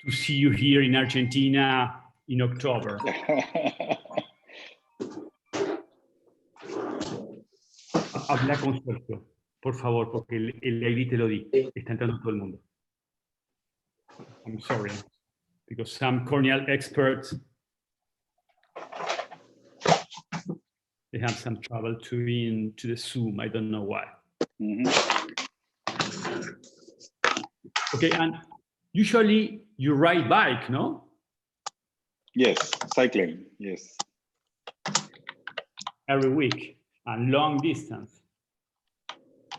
to see you here in Argentina in October. Habla con Sergio, por favor, porque el ID te lo di. Está entrando todo el mundo. I'm sorry, because some corneal experts, they have some trouble to the Zoom. I don't know why. Okay, and usually you ride bike, no? Yes, cycling, yes. Every week, and long distance.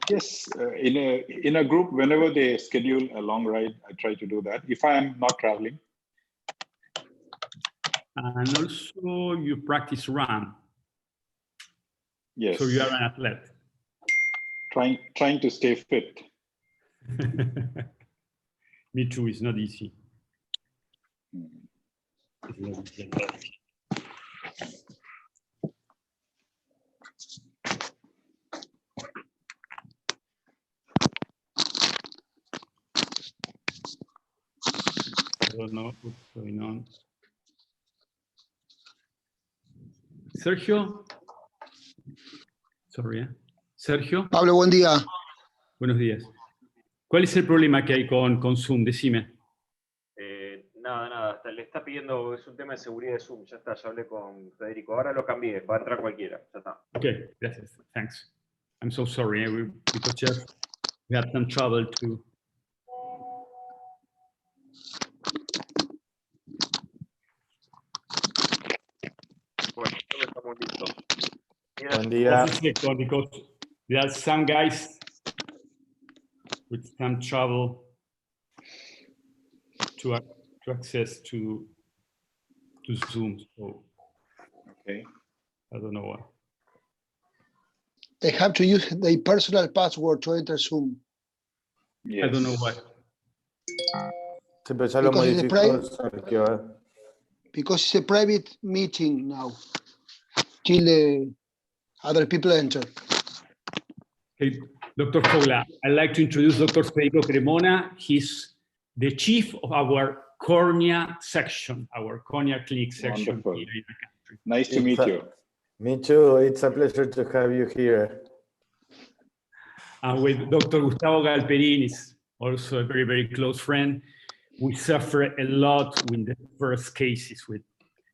Yes, in a group, whenever they schedule a long ride, I try to do that, if I am not traveling. And also you practice run. Yes. So you are an athlete. Trying to stay fit. Me too, it's not easy. It's not easy. I don't know what's going on. Sergio. Sorry. Sergio. Pablo, buen día. Buenos días. ¿Cuál es el problema que hay con Zoom? Decime. Nada, le está pidiendo, es un tema de seguridad de Zoom, ya está, ya hablé con Federico, ahora lo cambié, va a entrar cualquiera, ya está. Ok, gracias, thanks. I'm so sorry, because just we had some trouble to... Bueno, ya estamos listos. Buen día. Because there are some guys with some trouble to access to Zoom. So okay, I don't know why. They have to use their personal password to enter Zoom. yes. I don't know why. Sí, pero ya lo modificó, Sergio. Because it's a private meeting now, till the other people enter. Okay, Dr. Fogla, I'd like to introduce Dr. Federico Cremona. He's the chief of our cornea section, our cornea clinic section. Wonderful. Here in the country. Nice to meet you. Me too. It's a pleasure to have you here. And with Dr. Gustavo Galperin, is also a very, very close friend. We suffer a lot with the first cases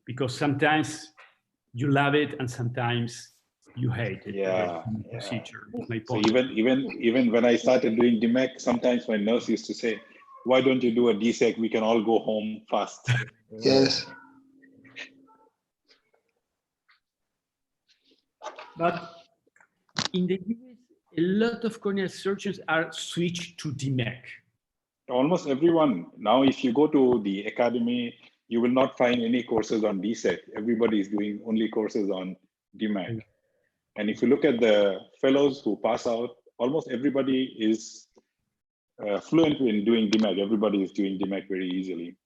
because sometimes you love it and sometimes you hate it. Yeah. Procedure. My So point. even when I started doing DMEK, sometimes my nurse used to say, "Why don't you do a DSEK? We can all go home fast." Yes. But in the US, a lot of corneal surgeons are switched to DMEK. Almost everyone. Now, if you go to the academy, you will not find any courses on DSEK. Everybody is doing only courses on DMEK. And if you look at the fellows who pass out, almost everybody is fluent in doing DMEK. Everybody is doing DMEK very easily.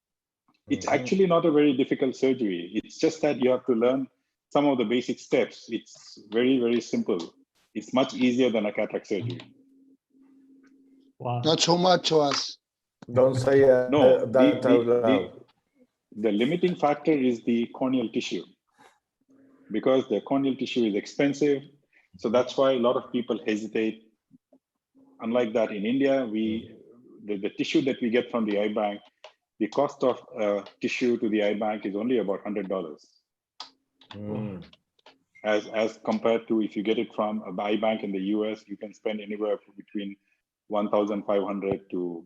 It's actually not a very difficult surgery. It's just that you have to learn some of the basic steps. It's very, very simple. It's much easier than a cataract surgery. Wow. Not so much to us. Don't say No, that out loud. the limiting factor is the corneal tissue, because the corneal tissue is expensive. So that's why a lot of people hesitate. Unlike that, in India, the tissue that we get from the eye bank, the cost of tissue to the eye bank is only about $100. As compared to if you get it from a eye bank in the US, you can spend anywhere between $1,500 to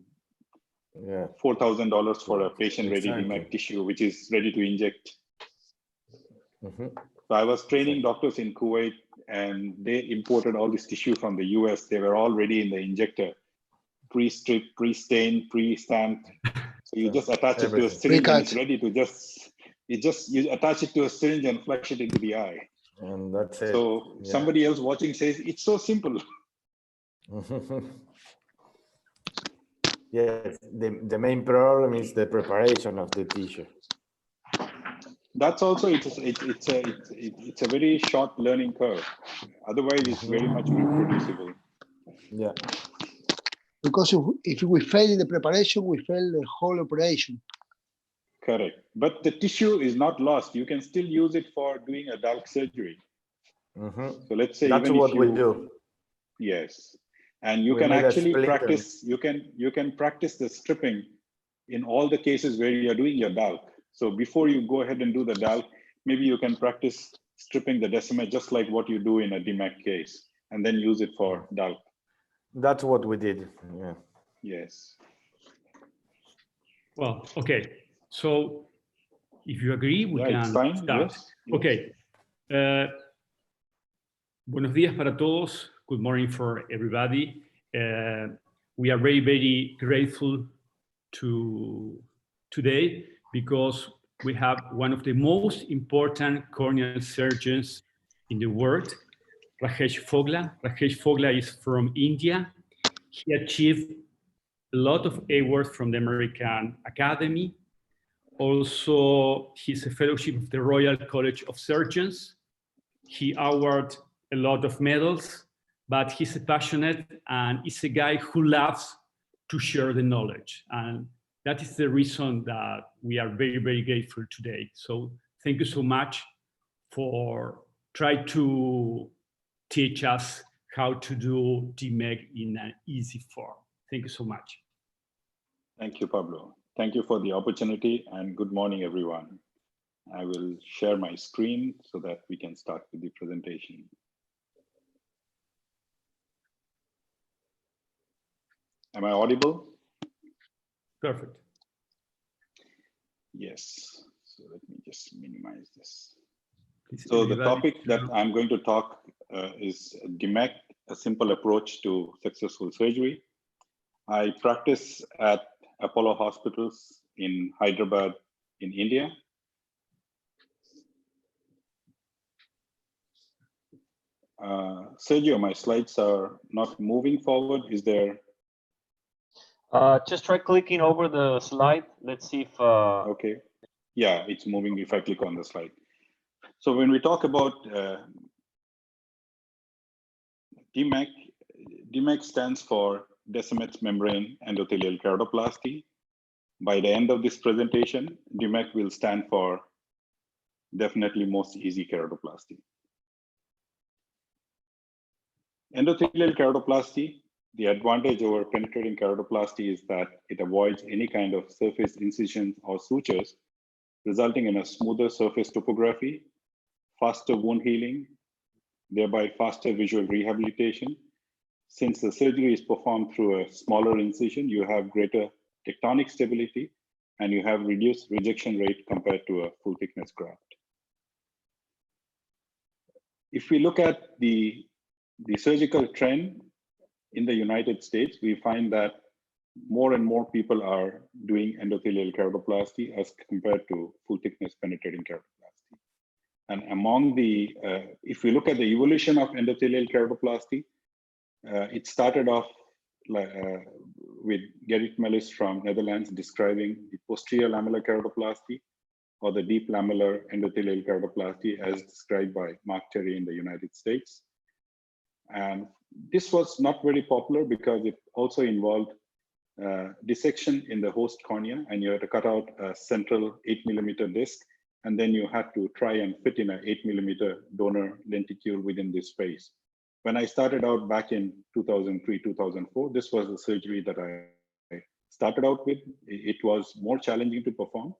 $4,000 for a patient-ready DMEK tissue, which is ready to inject. So I was training doctors in Kuwait, and they imported all this tissue from the US. They were all ready in the injector, pre-stripped, pre-stained, pre-stamped. So you just attach it to a syringe and it's ready to you attach it to a syringe and flush it into the eye. And that's it. So somebody else watching says, it's so simple. Yes, the main problem is the preparation of the tissue. That's also, it's a very short learning curve. Otherwise, it's very much reproducible. Yeah. Because if we fail in the preparation, we fail the whole operation. Correct. But the tissue is not lost. You can still use it for doing a DALK surgery. Mm-hmm. So let's say That's even what if you, we do. Yes, and you We can made a actually splinter. practice. You can practice the stripping in all the cases where you are doing your DALK. So before you go ahead and do the DALK, maybe you can practice stripping the decimate just like what you do in a DMEK case, and then use it for DALK. That's what we did. Yeah. Yes. Well, okay. So if you agree, we Yeah, can it's fine. start. Yes. Okay. Buenos días para todos. Good morning for everybody. We are very, very grateful today because we have one of the most important corneal surgeons in the world, Rajesh Fogla. Rajesh Fogla is from India. He achieved a lot of awards from the American Academy. Also, he's a fellowship of the Royal College of Surgeons. He awarded a lot of medals, but he's a passionate and he's a guy who loves to share the knowledge. And that is the reason that we are very, very grateful today. So thank you so much for trying to teach us how to do DMEK in an easy form. Thank you so much. Thank you, Pablo. Thank you for the opportunity, and good morning, everyone. I will share my screen so that we can start with the presentation. Am I audible? Perfect. Yes. So let me just minimize this. Please, So the everybody. topic that I'm going to talk is DMEK, a simple approach to successful surgery. I practice at Apollo Hospitals in Hyderabad in India. Sergio, my slides are not moving forward. Is there? Just try clicking over the slide. Let's see if. Okay. Yeah, it's moving if I click on the slide. So when we talk about DMEK, DMEK stands for Decimet's membrane endothelial keratoplasty. By the end of this presentation, DMEK will stand for definitely most easy keratoplasty. Endothelial keratoplasty, the advantage over penetrating keratoplasty is that it avoids any kind of surface incisions or sutures, resulting in a smoother surface topography, faster wound healing, thereby faster visual rehabilitation. Since the surgery is performed through a smaller incision, you have greater tectonic stability and you have reduced rejection rate compared to a full thickness graft. If we look at the surgical trend in the United States, we find that more and more people are doing endothelial keratoplasty as compared to full thickness penetrating keratoplasty. And among the, if we look at the evolution of endothelial keratoplasty, it started off with Gerrit Melis from Netherlands describing the posterior lamellar keratoplasty or the deep lamellar endothelial keratoplasty as described by Mark Terry in the United States. And this was not very popular because it also involved dissection in the host cornea, and you had to cut out a central 8mm disc, and then you had to try and fit in an 8mm donor lenticule within this space. When I started out back in 2003, 2004, this was the surgery that I started out with. It was more challenging to perform.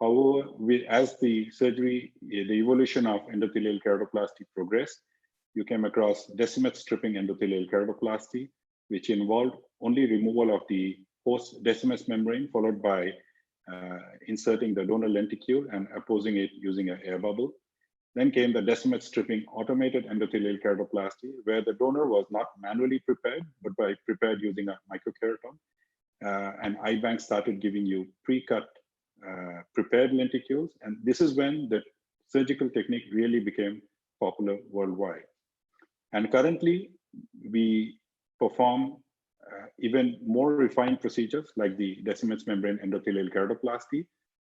However, as the surgery, the evolution of endothelial keratoplasty progressed, you came across Decimet stripping endothelial keratoplasty, which involved only removal of the host Decimet membrane, followed by inserting the donor lenticule and apposing it using an air bubble. Then came the Decimet stripping automated endothelial keratoplasty, where the donor was not manually prepared, but prepared using a microkeraton. And iBank started giving you pre-cut prepared lenticules. And this is when the surgical technique really became popular worldwide. And currently, we perform even more refined procedures like the Decimet membrane endothelial keratoplasty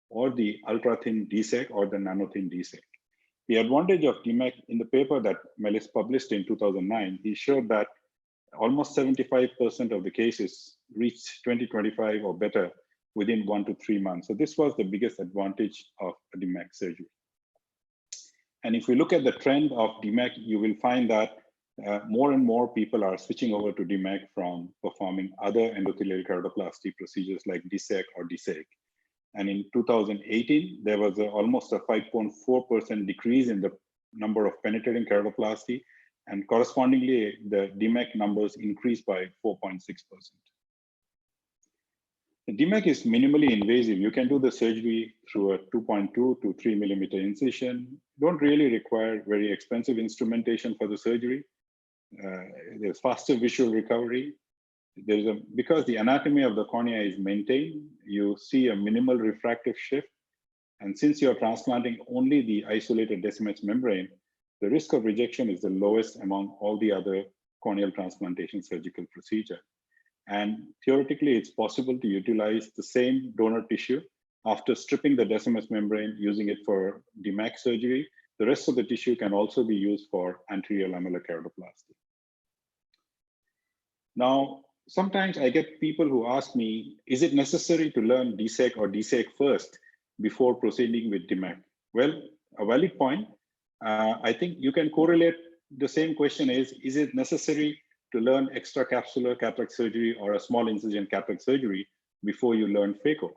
or the ultra-thin DSEK or the nano-thin DSEK. The advantage of DMEK, in the paper that Melis published in 2009, he showed that almost 75% of the cases reached 20/25 or better within 1 to 3 months. So this was the biggest advantage of DMEK surgery. And if we look at the trend of DMEK, you will find that more and more people are switching over to DMEK from performing other endothelial keratoplasty procedures like DSEK or DSEK. And in 2018, there was almost a 5.4% decrease in the number of penetrating keratoplasty, and correspondingly, the DMEK numbers increased by 4.6%. The DMEK is minimally invasive. You can do the surgery through a 2.2 to 3 millimeter incision. Don't really require very expensive instrumentation for the surgery. There's faster visual recovery. Because the anatomy of the cornea is maintained, you see a minimal refractive shift. And since you're transplanting only the isolated Decimex membrane, the risk of rejection is the lowest among all the other corneal transplantation surgical procedure. And theoretically, it's possible to utilize the same donor tissue after stripping the Decimex membrane, using it for DMEK surgery. The rest of the tissue can also be used for anterior lamellar keratoplasty. Now, sometimes I get people who ask me, is it necessary to learn DSEK or DSEK first before proceeding with DMEK? Well, a valid point. I think you can correlate the same question is it necessary to learn extracapsular cataract surgery or a small incision cataract surgery before you learn phaco?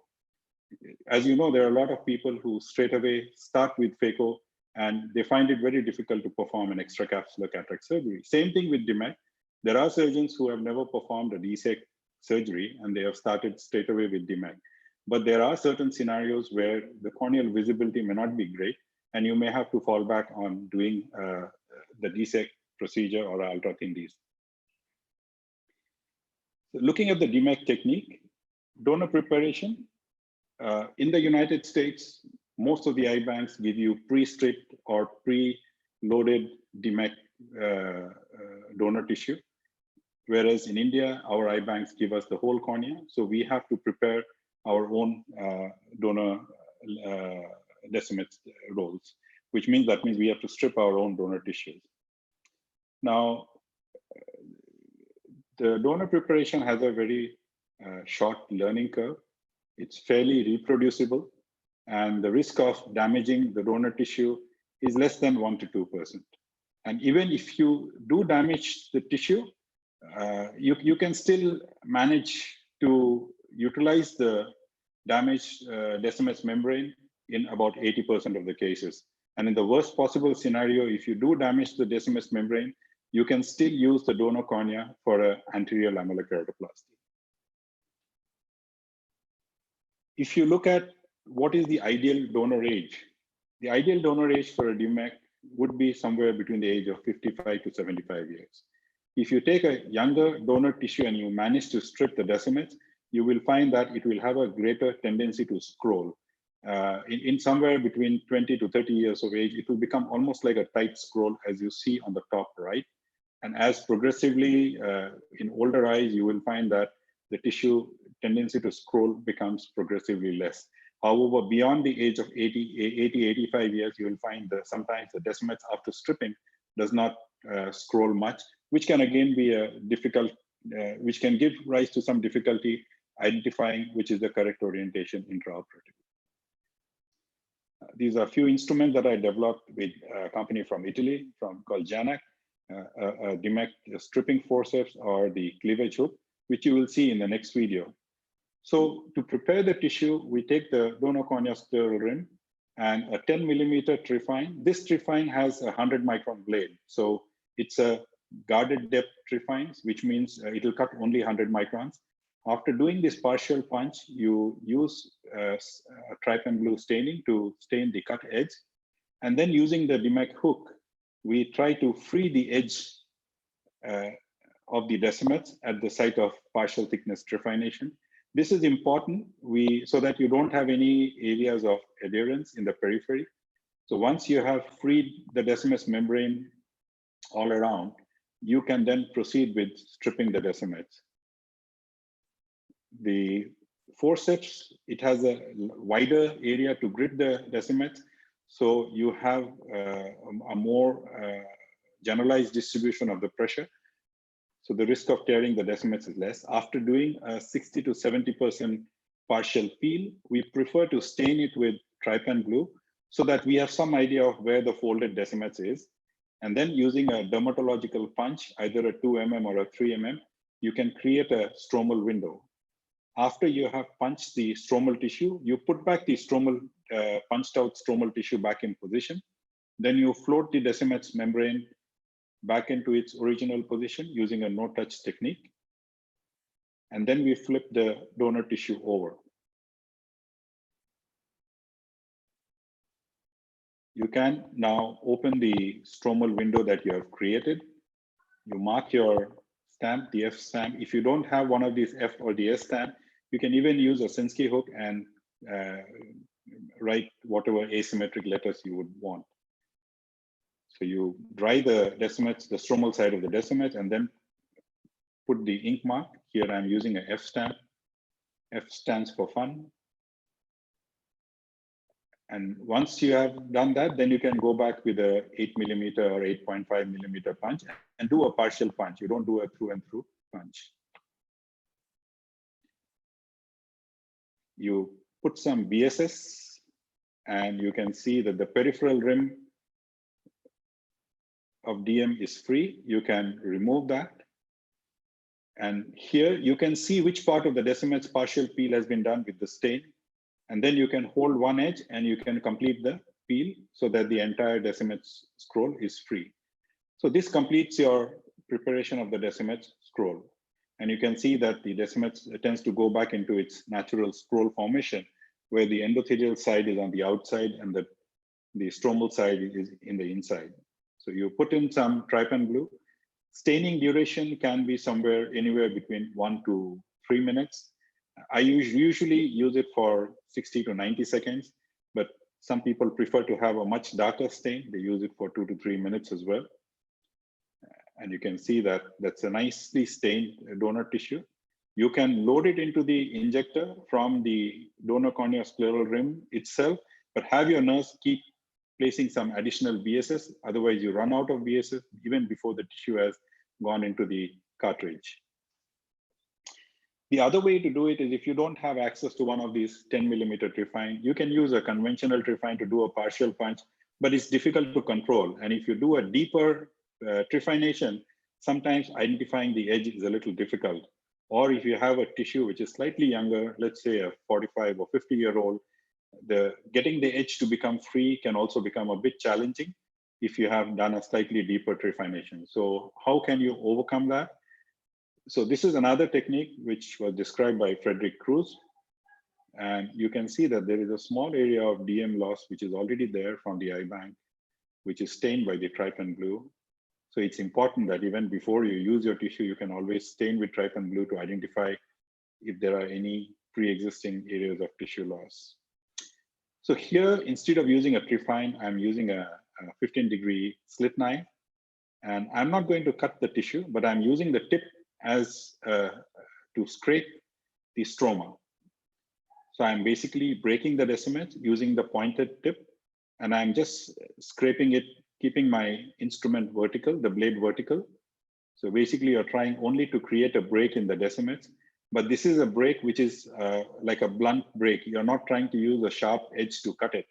As you know, there are a lot of people who straight away start with phaco and they find it very difficult to perform an extracapsular cataract surgery. Same thing with DMEK. There are surgeons who have never performed a DSEK surgery and they have started straight away with DMEK. But there are certain scenarios where the corneal visibility may not be great and you may have to fall back on doing the DSEK procedure or ultra-thin DSEK. Looking at the DMEK technique, donor preparation, in the United States, most of the eye banks give you pre-stripped or pre-loaded DMEK donor tissue. Whereas in India, our eye banks give us the whole cornea. So we have to prepare our own donor Decimex rolls, which means we have to strip our own donor tissues. Now, the donor preparation has a very short learning curve. It's fairly reproducible, and the risk of damaging the donor tissue is less than 1 to 2%. And even if you do damage the tissue, you can still manage to utilize the damaged Decimex membrane in about 80% of the cases. And in the worst possible scenario, if you do damage the Decimex membrane, you can still use the donor cornea for an anterior lamellar keratoplasty. If you look at what is the ideal donor age, the ideal donor age for a DMEK would be somewhere between the age of 55 to 75 years. If you take a younger donor tissue and you manage to strip the Decimex, you will find that it will have a greater tendency to scroll. In somewhere between 20 to 30 years of age, it will become almost like a tight scroll, as you see on the top right. And as progressively in older eyes, you will find that the tissue tendency to scroll becomes progressively less. However, beyond the age of 85 years, you will find that sometimes the Decimex after stripping does not scroll much, which can again be a difficult, which can give rise to some difficulty identifying which is the correct orientation intraoperatively. These are a few instruments that I developed with a company from Italy called Janac, a DMEK stripping forceps or the cleavage hook, which you will see in the next video. So to prepare the tissue, we take the donor cornea scleral rim and a 10 millimeter trifine. This trifine has a 100 micron blade. So it's a guarded depth trifines, which means it will cut only 100 microns. After doing this partial punch, you use trypan blue staining to stain the cut edge. And then using the DMEK hook, we try to free the edge of the Decimex at the site of partial thickness trifination. This is important so that you don't have any areas of adherence in the periphery. So once you have freed the Decimex membrane all around, you can then proceed with stripping the Decimex. The forceps, it has a wider area to grip the Decimex, so you have a more generalized distribution of the pressure. So the risk of tearing the Decimex is less. After doing a 60 to 70% partial peel, we prefer to stain it with trypan glue so that we have some idea of where the folded Decimets is. And then using a dermatological punch, either a 2 mm or a 3 mm, you can create a stromal window. After you have punched the stromal tissue, you put back the stromal, punched out stromal tissue back in position. Then you float the Decimets membrane back into its original position using a no-touch technique. And then we flip the donor tissue over. You can now open the stromal window that you have created. You mark your stamp, the F stamp. If you don't have one of these F or the S stamp, you can even use a Sensky hook and write whatever asymmetric letters you would want. So you dry the Decimets, the stromal side of the Decimets, and then put the ink mark. Here I'm using a F stamp. F stands for fun. And once you have done that, then you can go back with a 8 mm or 8.5 mm punch and do a partial punch. You don't do a through and through punch. You put some BSS and you can see that the peripheral rim of DM is free. You can remove that. And here you can see which part of the Decimets partial peel has been done with the stain. And then you can hold one edge and you can complete the peel so that the entire Decimets scroll is free. So this completes your preparation of the Decimets scroll. And you can see that the Decimets tends to go back into its natural scroll formation where the endothelial side is on the outside and the stromal side is in the inside. So you put in some trypan glue. Staining duration can be anywhere between 1 to 3 minutes. I usually use it for 60 to 90 seconds, but some people prefer to have a much darker stain. They use it for 2 to 3 minutes as well. And you can see that that's a nicely stained donor tissue. You can load it into the injector from the donor corneoscleral rim itself, but have your nurse keep placing some additional BSS. Otherwise, you run out of BSS even before the tissue has gone into the cartridge. The other way to do it is if you don't have access to one of these 10 mm trephine, you can use a conventional trephine to do a partial punch, but it's difficult to control. And if you do a deeper trephination, sometimes identifying the edge is a little difficult. Or if you have a tissue which is slightly younger, let's say a 45 or 50-year-old, getting the edge to become free can also become a bit challenging if you have done a slightly deeper trephination. So how can you overcome that? So this is another technique which was described by Frederick Cruz. And you can see that there is a small area of DM loss, which is already there from the eye bank, which is stained by the trypan glue. So it's important that even before you use your tissue, you can always stain with trypan glue to identify if there are any pre-existing areas of tissue loss. So here, instead of using a trephine, I'm using a 15-degree slit knife. And I'm not going to cut the tissue, but I'm using the tip as to scrape the stroma. So I'm basically breaking the Decimets using the pointed tip, and I'm just scraping it, keeping my instrument vertical, the blade vertical. So basically you're trying only to create a break in the Decimets, but this is a break which is like a blunt break. You're not trying to use a sharp edge to cut it.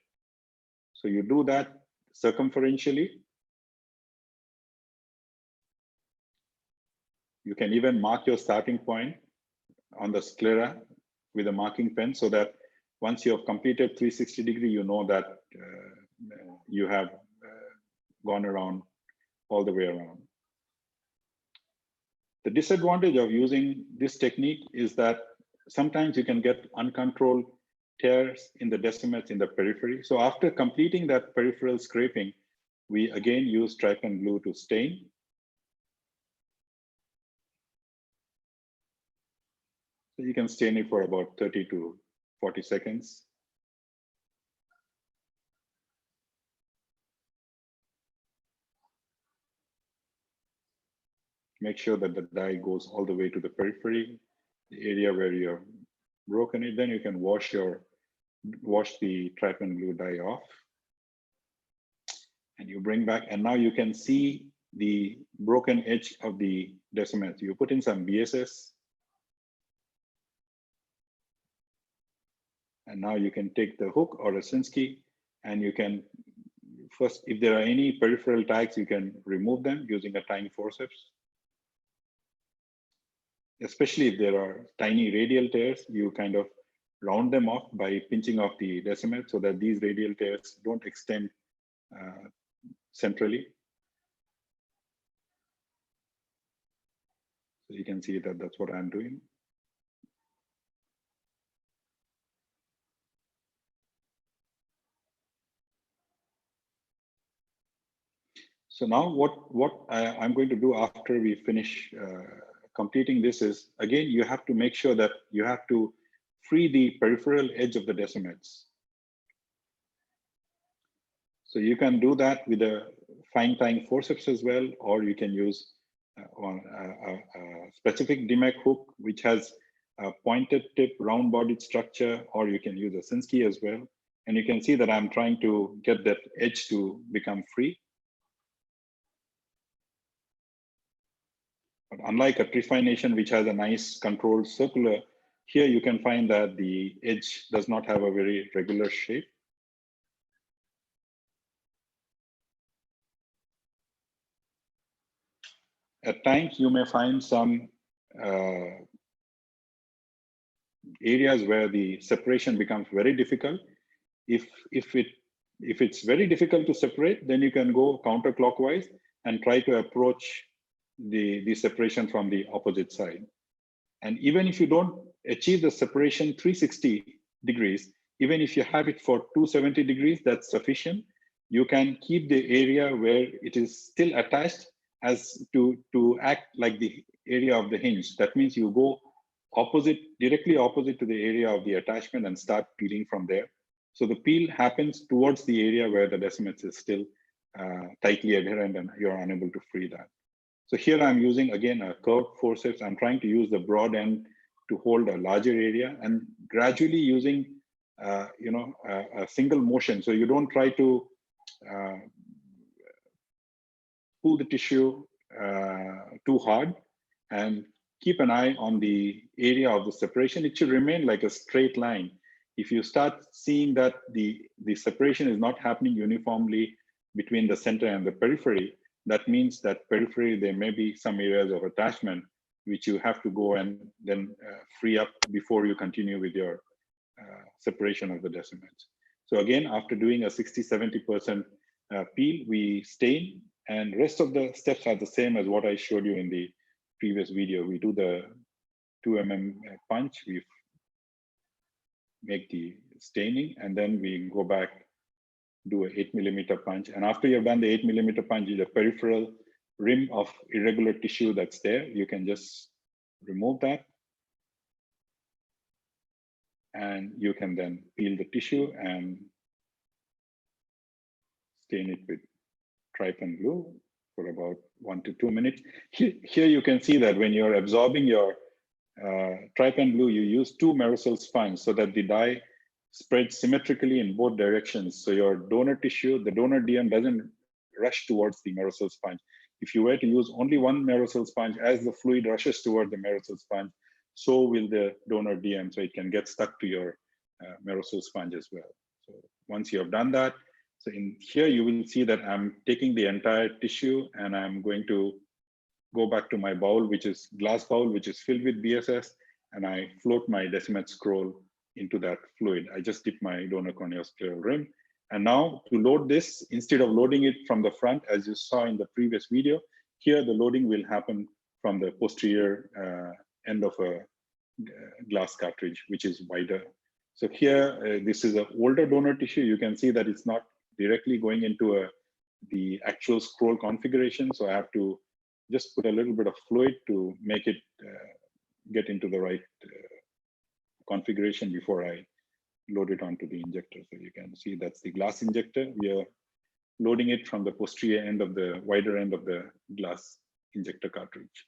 So you do that circumferentially. You can even mark your starting point on the sclera with a marking pen so that once you have completed 360 degree, you know that you have gone around all the way around. The disadvantage of using this technique is that sometimes you can get uncontrolled tears in the Decimets in the periphery. So after completing that peripheral scraping, we again use trypan glue to stain. So you can stain it for about 30 to 40 seconds. Make sure that the dye goes all the way to the periphery, the area where you have broken it. Then you can wash the trypan glue dye off. And you bring back, and now you can see the broken edge of the Decimets. You put in some BSS. And now you can take the hook or a Sinski, and you can first, if there are any peripheral tags, you can remove them using a tiny forceps. Especially if there are tiny radial tears, you kind of round them off by pinching off the decimal so that these radial tears don't extend centrally. So you can see that that's what I'm doing. So now what I'm going to do after we finish completing this is, again, you have to make sure that you have to free the peripheral edge of the decimets. So you can do that with a fine tine forceps as well, or you can use a specific DMEK hook, which has a pointed tip, round bodied structure, or you can use a Sinski as well. And you can see that I'm trying to get that edge to become free. But unlike a trifeination, which has a nice controlled circular, here you can find that the edge does not have a very regular shape. At times, you may find some areas where the separation becomes very difficult. If it's very difficult to separate, then you can go counterclockwise and try to approach the separation from the opposite side. And even if you don't achieve the separation 360 degrees, even if you have it for 270 degrees, that's sufficient. You can keep the area where it is still attached as to act like the area of the hinge. That means you go opposite, directly opposite to the area of the attachment and start peeling from there. So the peel happens towards the area where the decimets is still tightly adherent and you're unable to free that. So here I'm using, again, a curved forceps. I'm trying to use the broad end to hold a larger area and gradually using, a single motion. So you don't try to pull the tissue too hard, and keep an eye on the area of the separation. It should remain like a straight line. If you start seeing that the separation is not happening uniformly between the center and the periphery, that means that periphery, there may be some areas of attachment which you have to go and then free up before you continue with your separation of the decimets. So again, after doing a 60–70% peel, we stain, and rest of the steps are the same as what I showed you in the previous video. We do the 2 mm punch, we make the staining, and then we go back, do an 8 mm punch. And after you've done the 8 mm punch, the peripheral rim of irregular tissue that's there, you can just remove that. And you can then peel the tissue and stain it with trypan glue for about 1 to 2 minutes. Here you can see that when you're absorbing your trypan glue, you use 2 Merocell sponges so that the dye spreads symmetrically in both directions. So your donor tissue, the donor DM doesn't rush towards the Merocell sponge. If you were to use only 1 Merocell sponge, as the fluid rushes toward the Merocell sponge, so will the donor DM, so it can get stuck to your Merocell sponge as well. So once you have done that, so in here you will see that I'm taking the entire tissue and I'm going to go back to my bowl, which is glass bowl, which is filled with BSS, and I float my decimet scroll into that fluid. I just dip my donor corneal scleral rim. And now to load this, instead of loading it from the front, as you saw in the previous video, here the loading will happen from the posterior end of a glass cartridge, which is wider. So here, this is an older donor tissue. You can see that it's not directly going into the actual scroll configuration. So I have to just put a little bit of fluid to make it get into the right configuration before I load it onto the injector. So you can see that's the glass injector. We are loading it from the posterior end of the wider end of the glass injector cartridge.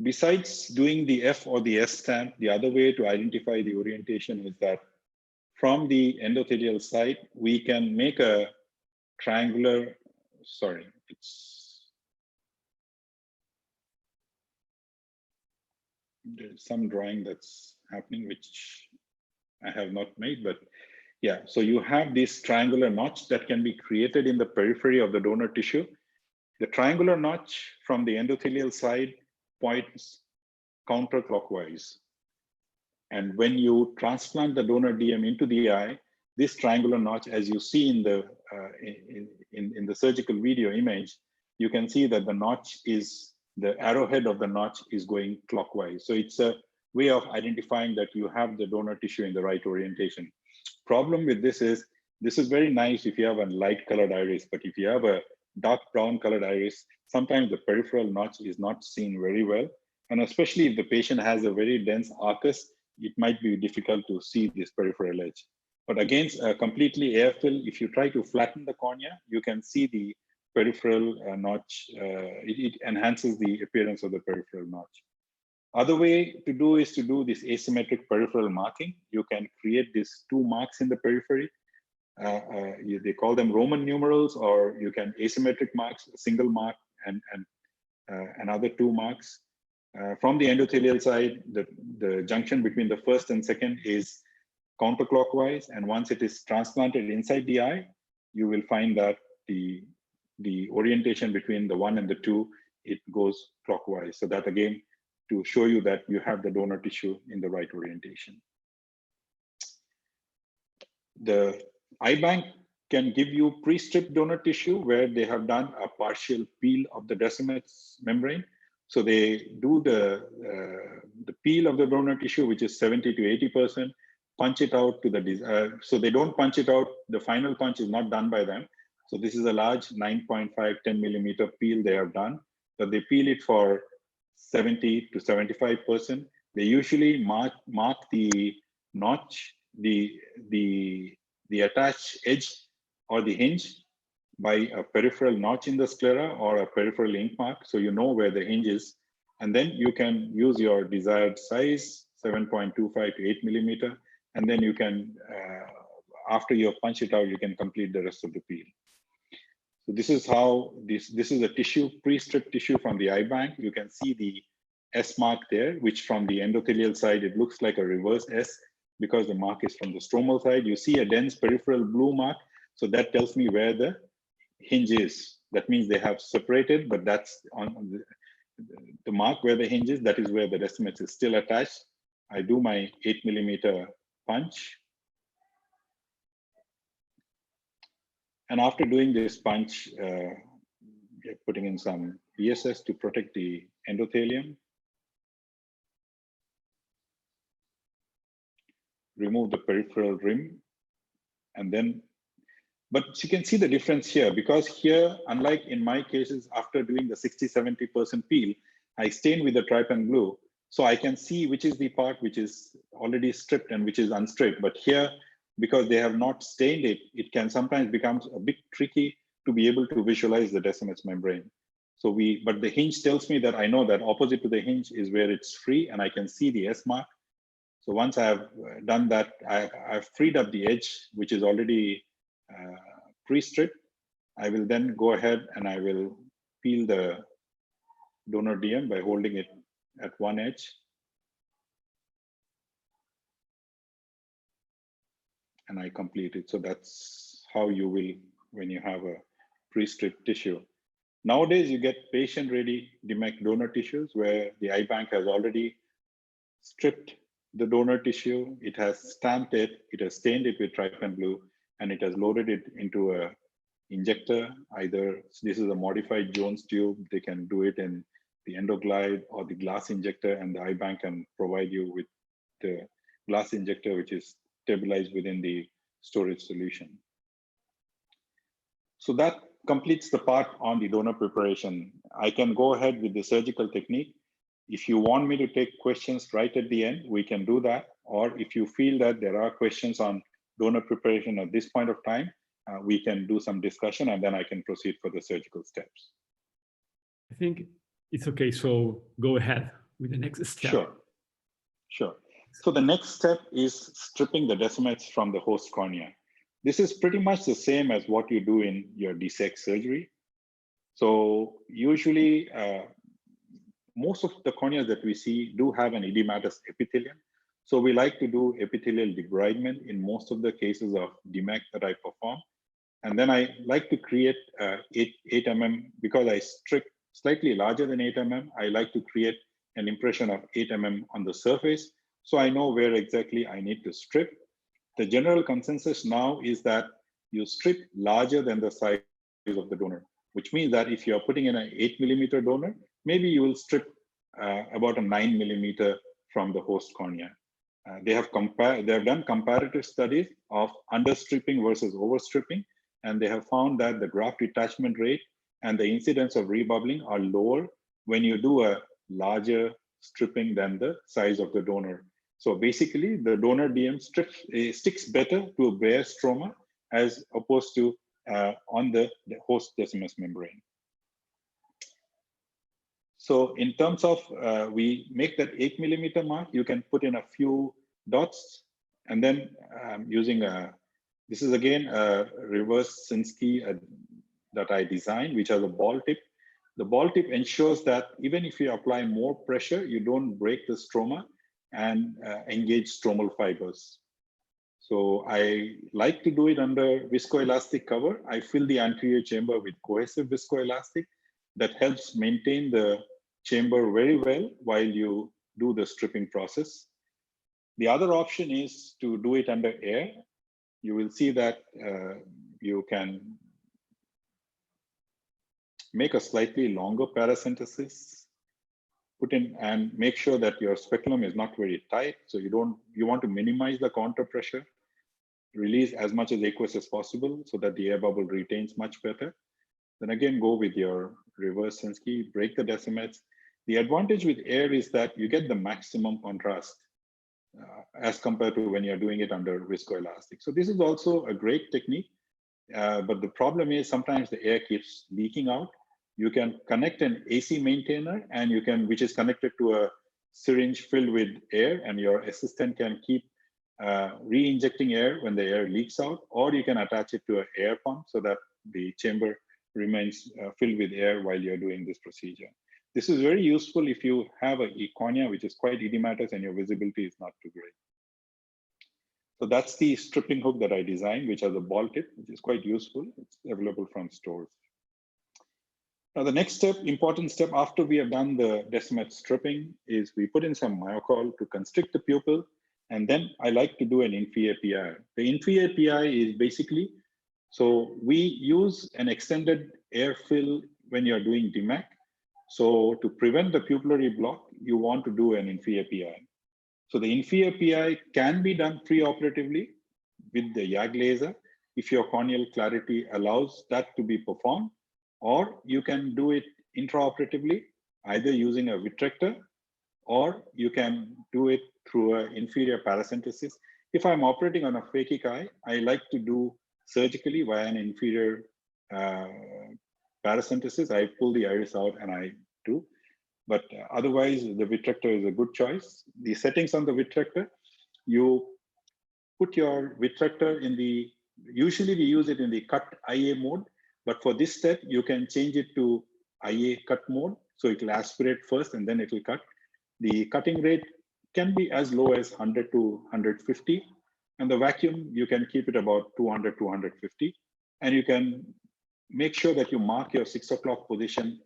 Besides doing the F or the S stamp, the other way to identify the orientation is that from the endothelial site, we can make a triangular sorry, there's some drawing that's happening, which I have not made, but yeah, so you have this triangular notch that can be created in the periphery of the donor tissue. The triangular notch from the endothelial side points counterclockwise. And when you transplant the donor DM into the eye, this triangular notch, as you see in the surgical video image, you can see that the notch is, the arrowhead of the notch is going clockwise. So it's a way of identifying that you have the donor tissue in the right orientation. Problem with this is very nice if you have a light colored iris, but if you have a dark brown colored iris, sometimes the peripheral notch is not seen very well. And especially if the patient has a very dense arcus, it might be difficult to see this peripheral edge. But against a completely airfill, if you try to flatten the cornea, you can see the peripheral notch. It enhances the appearance of the peripheral notch. Other way to do is to do this asymmetric peripheral marking. You can create these two marks in the periphery. They call them Roman numerals, or you can asymmetric marks, a single mark and another two marks. From the endothelial side, the junction between the first and second is counterclockwise, and once it is transplanted inside the eye, you will find that the orientation between the 1 and the 2, it goes clockwise. So that again, to show you that you have the donor tissue in the right orientation. The eye bank can give you pre-stripped donor tissue where they have done a partial peel of the Descemet's membrane. So they do the peel of the donor tissue, which is 70 to 80%, punch it out to the, so they don't punch it out. The final punch is not done by them. So this is a large 9.5, 10 millimeter peel they have done, but they peel it for 70 to 75%. They usually mark the notch, the attached edge or the hinge by a peripheral notch in the sclera or a peripheral ink mark, so you know where the hinge is. And then you can use your desired size, 7.25 to 8 millimeter, and then you can, after you punch it out, you can complete the rest of the peel. So this is how, this is a tissue, pre-stripped tissue from the eye bank. You can see the S mark there, which from the endothelial side, it looks like a reverse S because the mark is from the stromal side. You see a dense peripheral blue mark. So that tells me where the hinge is. That means they have separated, but that's on the mark where the hinge is, that is where the Descemet is still attached. I do my 8 millimeter punch. And after doing this punch, putting in some BSS to protect the endothelium. Remove the peripheral rim. And then, but you can see the difference here, because here, unlike in my cases, after doing the 60-70% peel, I stain with the trypan glue. So I can see which is the part which is already stripped and which is unstripped. But here, because they have not stained it, it can sometimes become a bit tricky to be able to visualize the Descemet's membrane. So but the hinge tells me that I know that opposite to the hinge is where it's free and I can see the S mark. So once I have done that, I've freed up the edge, which is already pre-stripped. I will then go ahead and I will peel the donor DM by holding it at one edge. And I complete it. So that's how you will, when you have a pre-stripped tissue. Nowadays, you get patient-ready DMEK donor tissues where the eye bank has already stripped the donor tissue, it has stamped it, it has stained it with trypan glue, and it has loaded it into a injector. Either this is a modified Jones tube, they can do it in the endoglide or the glass injector, and the eye bank can provide you with the glass injector, which is stabilized within the storage solution. So that completes the part on the donor preparation. I can go ahead with the surgical technique. If you want me to take questions right at the end, we can do that. Or if you feel that there are questions on donor preparation at this point of time, we can do some discussion and then I can proceed for the surgical steps. I think it's okay. So go ahead with the next step. Sure. So the next step is stripping the Descemets from the host cornea. This is pretty much the same as what you do in your DSEK surgery. So usually, most of the corneas that we see do have an edematous epithelium. So we like to do epithelial debridement in most of the cases of DMEK that I perform. And then I like to create 8 mm, because I strip slightly larger than 8 mm, I like to create an impression of 8 mm on the surface. So I know where exactly I need to strip. The general consensus now is that you strip larger than the size of the donor, which means that if you're putting in an 8 mm donor, maybe you will strip about a 9 mm from the host cornea. They have done comparative studies of understripping versus overstripping, and they have found that the graft detachment rate and the incidence of rebubbling are lower when you do a larger stripping than the size of the donor. So basically, the donor DM sticks better to a bare stroma as opposed to on the host decimus membrane. So in terms of, we make that 8 mm mark, you can put in a few dots, and then using this is again a reverse Sinski that I designed, which has a ball tip. The ball tip ensures that even if you apply more pressure, you don't break the stroma and engage stromal fibers. So I like to do it under viscoelastic cover. I fill the anterior chamber with cohesive viscoelastic that helps maintain the chamber very well while you do the stripping process. The other option is to do it under air. You will see that you can make a slightly longer paracentesis, put in and make sure that your speculum is not very tight. So you want to minimize the counter pressure, release as much as aqueous as possible so that the air bubble retains much better. Then again, go with your reverse Sinski, break the decimets. The advantage with air is that you get the maximum contrast as compared to when you're doing it under viscoelastic. So this is also a great technique, but the problem is sometimes the air keeps leaking out. You can connect an AC maintainer, and which is connected to a syringe filled with air, and your assistant can keep re-injecting air when the air leaks out, or you can attach it to an air pump so that the chamber remains filled with air while you're doing this procedure. This is very useful if you have a cornea which is quite edematous and your visibility is not too great. So that's the stripping hook that I designed, which has a ball tip, which is quite useful. It's available from stores. Now, the next step, important step after we have done the decimet stripping, is we put in some myocol to constrict the pupil, and then I like to do an inferior PI. The inferior PI is basically, so we use an extended air fill when you're doing DMEK. So to prevent the pupillary block, you want to do an inferior PI. So the inferior PI can be done preoperatively with the YAG laser if your corneal clarity allows that to be performed, or you can do it intraoperatively, either using a vitrector, or you can do it through an inferior paracentesis. If I'm operating on a phakic eye, I like to do surgically via an inferior paracentesis. I pull the iris out and I do. But otherwise, the vitrector is a good choice. The settings on the vitrector, you put your vitrector in the, usually we use it in the cut IA mode, but for this step, you can change it to IA cut mode. So it will aspirate first and then it will cut. The cutting rate can be as low as 100 to 150. And the vacuum, you can keep it about 200 to 150. And you can make sure that you mark your 6 o'clock position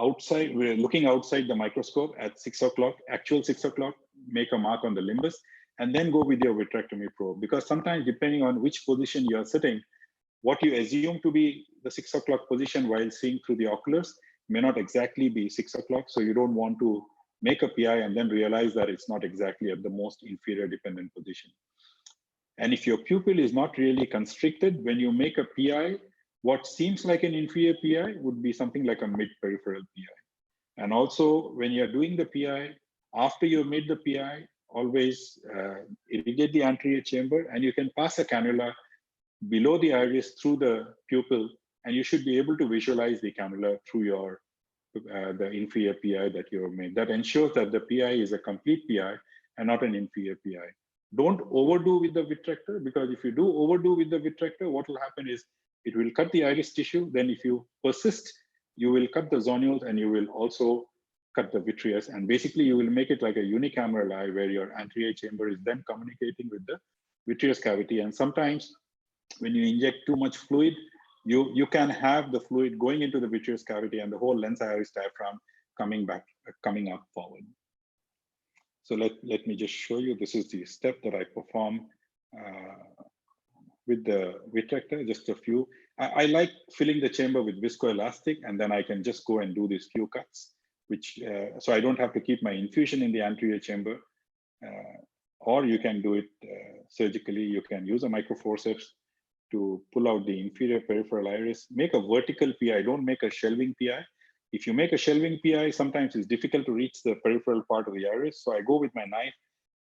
outside. We're looking outside the microscope at 6 o'clock, actual 6 o'clock, make a mark on the limbus, and then go with your vitrectomy probe. Because sometimes depending on which position you're sitting, what you assume to be the 6 o'clock position while seeing through the oculars may not exactly be 6 o'clock. So you don't want to make a PI and then realize that it's not exactly at the most inferior dependent position. And if your pupil is not really constricted, when you make a PI, what seems like an inferior PI would be something like a mid-peripheral PI. And also, when you're doing the PI, after you've made the PI, always irrigate the anterior chamber, and you can pass a cannula below the iris through the pupil, and you should be able to visualize the cannula through your the inferior PI that you have made. That ensures that the PI is a complete PI and not an inferior PI. Don't overdo with the vitrector, because if you do overdo with the vitrector, what will happen is it will cut the iris tissue. Then if you persist you will cut the zonules and you will also cut the vitreous. And basically you will make it like a unicameral eye where your anterior chamber is then communicating with the vitreous cavity. And sometimes when you inject too much fluid, you can have the fluid going into the vitreous cavity and the whole lens iris diaphragm coming up forward. So let me just show you. This is the step that I perform with the vitrector, just a few. I like filling the chamber with viscoelastic, and then I can just go and do these few cuts, which so I don't have to keep my infusion in the anterior chamber. Or you can do it surgically. You can use a microforceps to pull out the inferior peripheral iris. Make a vertical PI, don't make a shelving PI. If you make a shelving PI, sometimes it's difficult to reach the peripheral part of the iris. So I go with my knife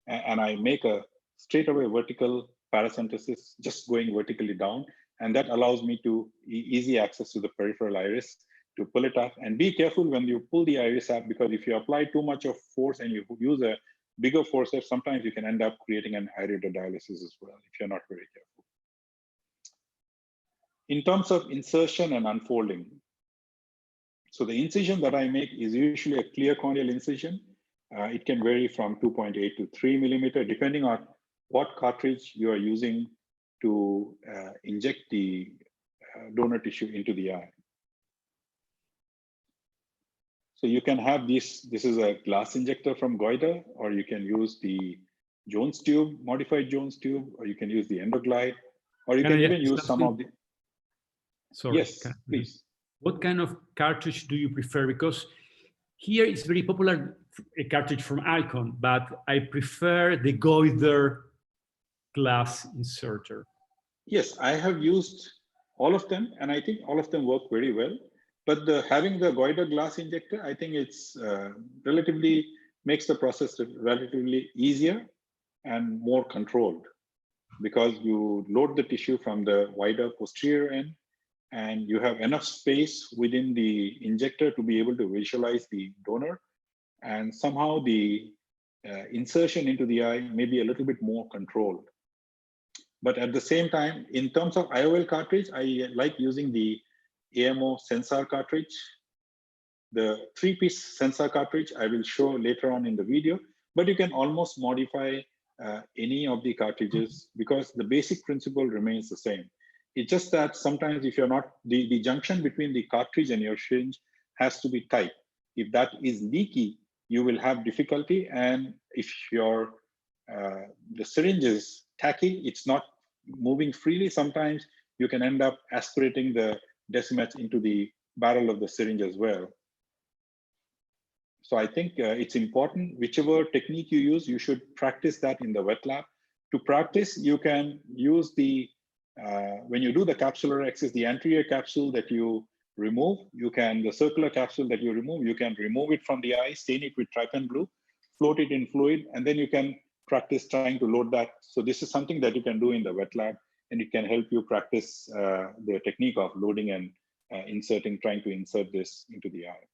and I make a straightaway vertical paracentesis, just going vertically down. And that allows me to easy access to the peripheral iris to pull it up. And be careful when you pull the iris up, because if you apply too much of force and you use a bigger forceps, sometimes you can end up creating an iridodialysis as well if you're not very careful. In terms of insertion and unfolding, so the incision that I make is usually a clear corneal incision. It can vary from 2.8 to 3 millimeter, depending on what cartridge you are using to inject the donor tissue into the eye. So you can have this is a glass injector from Goiter, or you can use the Jones tube, modified Jones tube, or you can use the Endoglide, or you can even use some of the. Sorry. Yes, please. What kind of cartridge do you prefer? Because here it's very popular, a cartridge from Icon, but I prefer the Goiter glass inserter. Yes, I have used all of them, and I think all of them work very well. But having the Goiter glass injector, I think it's relatively makes the process relatively easier and more controlled, because you load the tissue from the wider posterior end, and you have enough space within the injector to be able to visualize the donor, and somehow the insertion into the eye may be a little bit more controlled. But at the same time, in terms of IOL cartridge, I like using the AMO sensor cartridge. The 3-piece sensor cartridge I will show later on in the video, but you can almost modify any of the cartridges because the basic principle remains the same. It's just that sometimes if you're not, the junction between the cartridge and your syringe has to be tight. If that is leaky, you will have difficulty. And if your the syringe is tacky, it's not moving freely, sometimes you can end up aspirating the decimets into the barrel of the syringe as well. So I think it's important, whichever technique you use, you should practice that in the wet lab. To practice, you can use the, when you do the capsular access, the anterior capsule that you remove, the circular capsule that you can remove it from the eye, stain it with trypan blue, float it in fluid, and then you can practice trying to load that. So this is something that you can do in the wet lab, and it can help you practice the technique of loading and trying to insert this into the eye.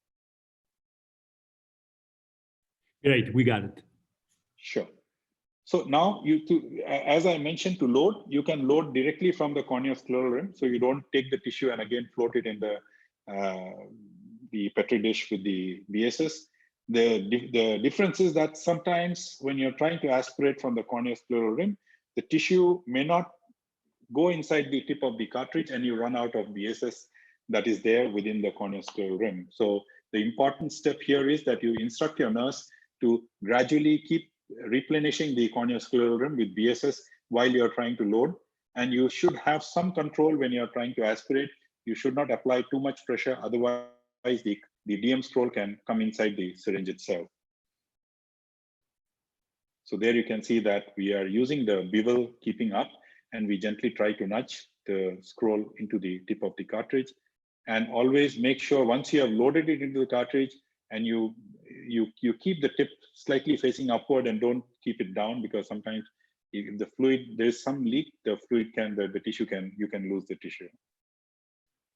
Great, we got it. Sure. So now as I mentioned, to load, you can load directly from the corneoscleral rim. So you don't take the tissue and again float it in the Petri dish with the BSS. The difference is that sometimes when you're trying to aspirate from the corneoscleral rim, the tissue may not go inside the tip of the cartridge and you run out of BSS that is there within the corneoscleral rim. So the important step here is that you instruct your nurse to gradually keep replenishing the corneoscleral rim with BSS while you're trying to load. And you should have some control when you're trying to aspirate. You should not apply too much pressure, otherwise the DM scroll can come inside the syringe itself. So there you can see that we are using the bevel keeping up, and we gently try to nudge the scroll into the tip of the cartridge. And always make sure once you have loaded it into the cartridge and you keep the tip slightly facing upward and don't keep it down, because sometimes if the fluid, there's some leak, the fluid you can lose the tissue.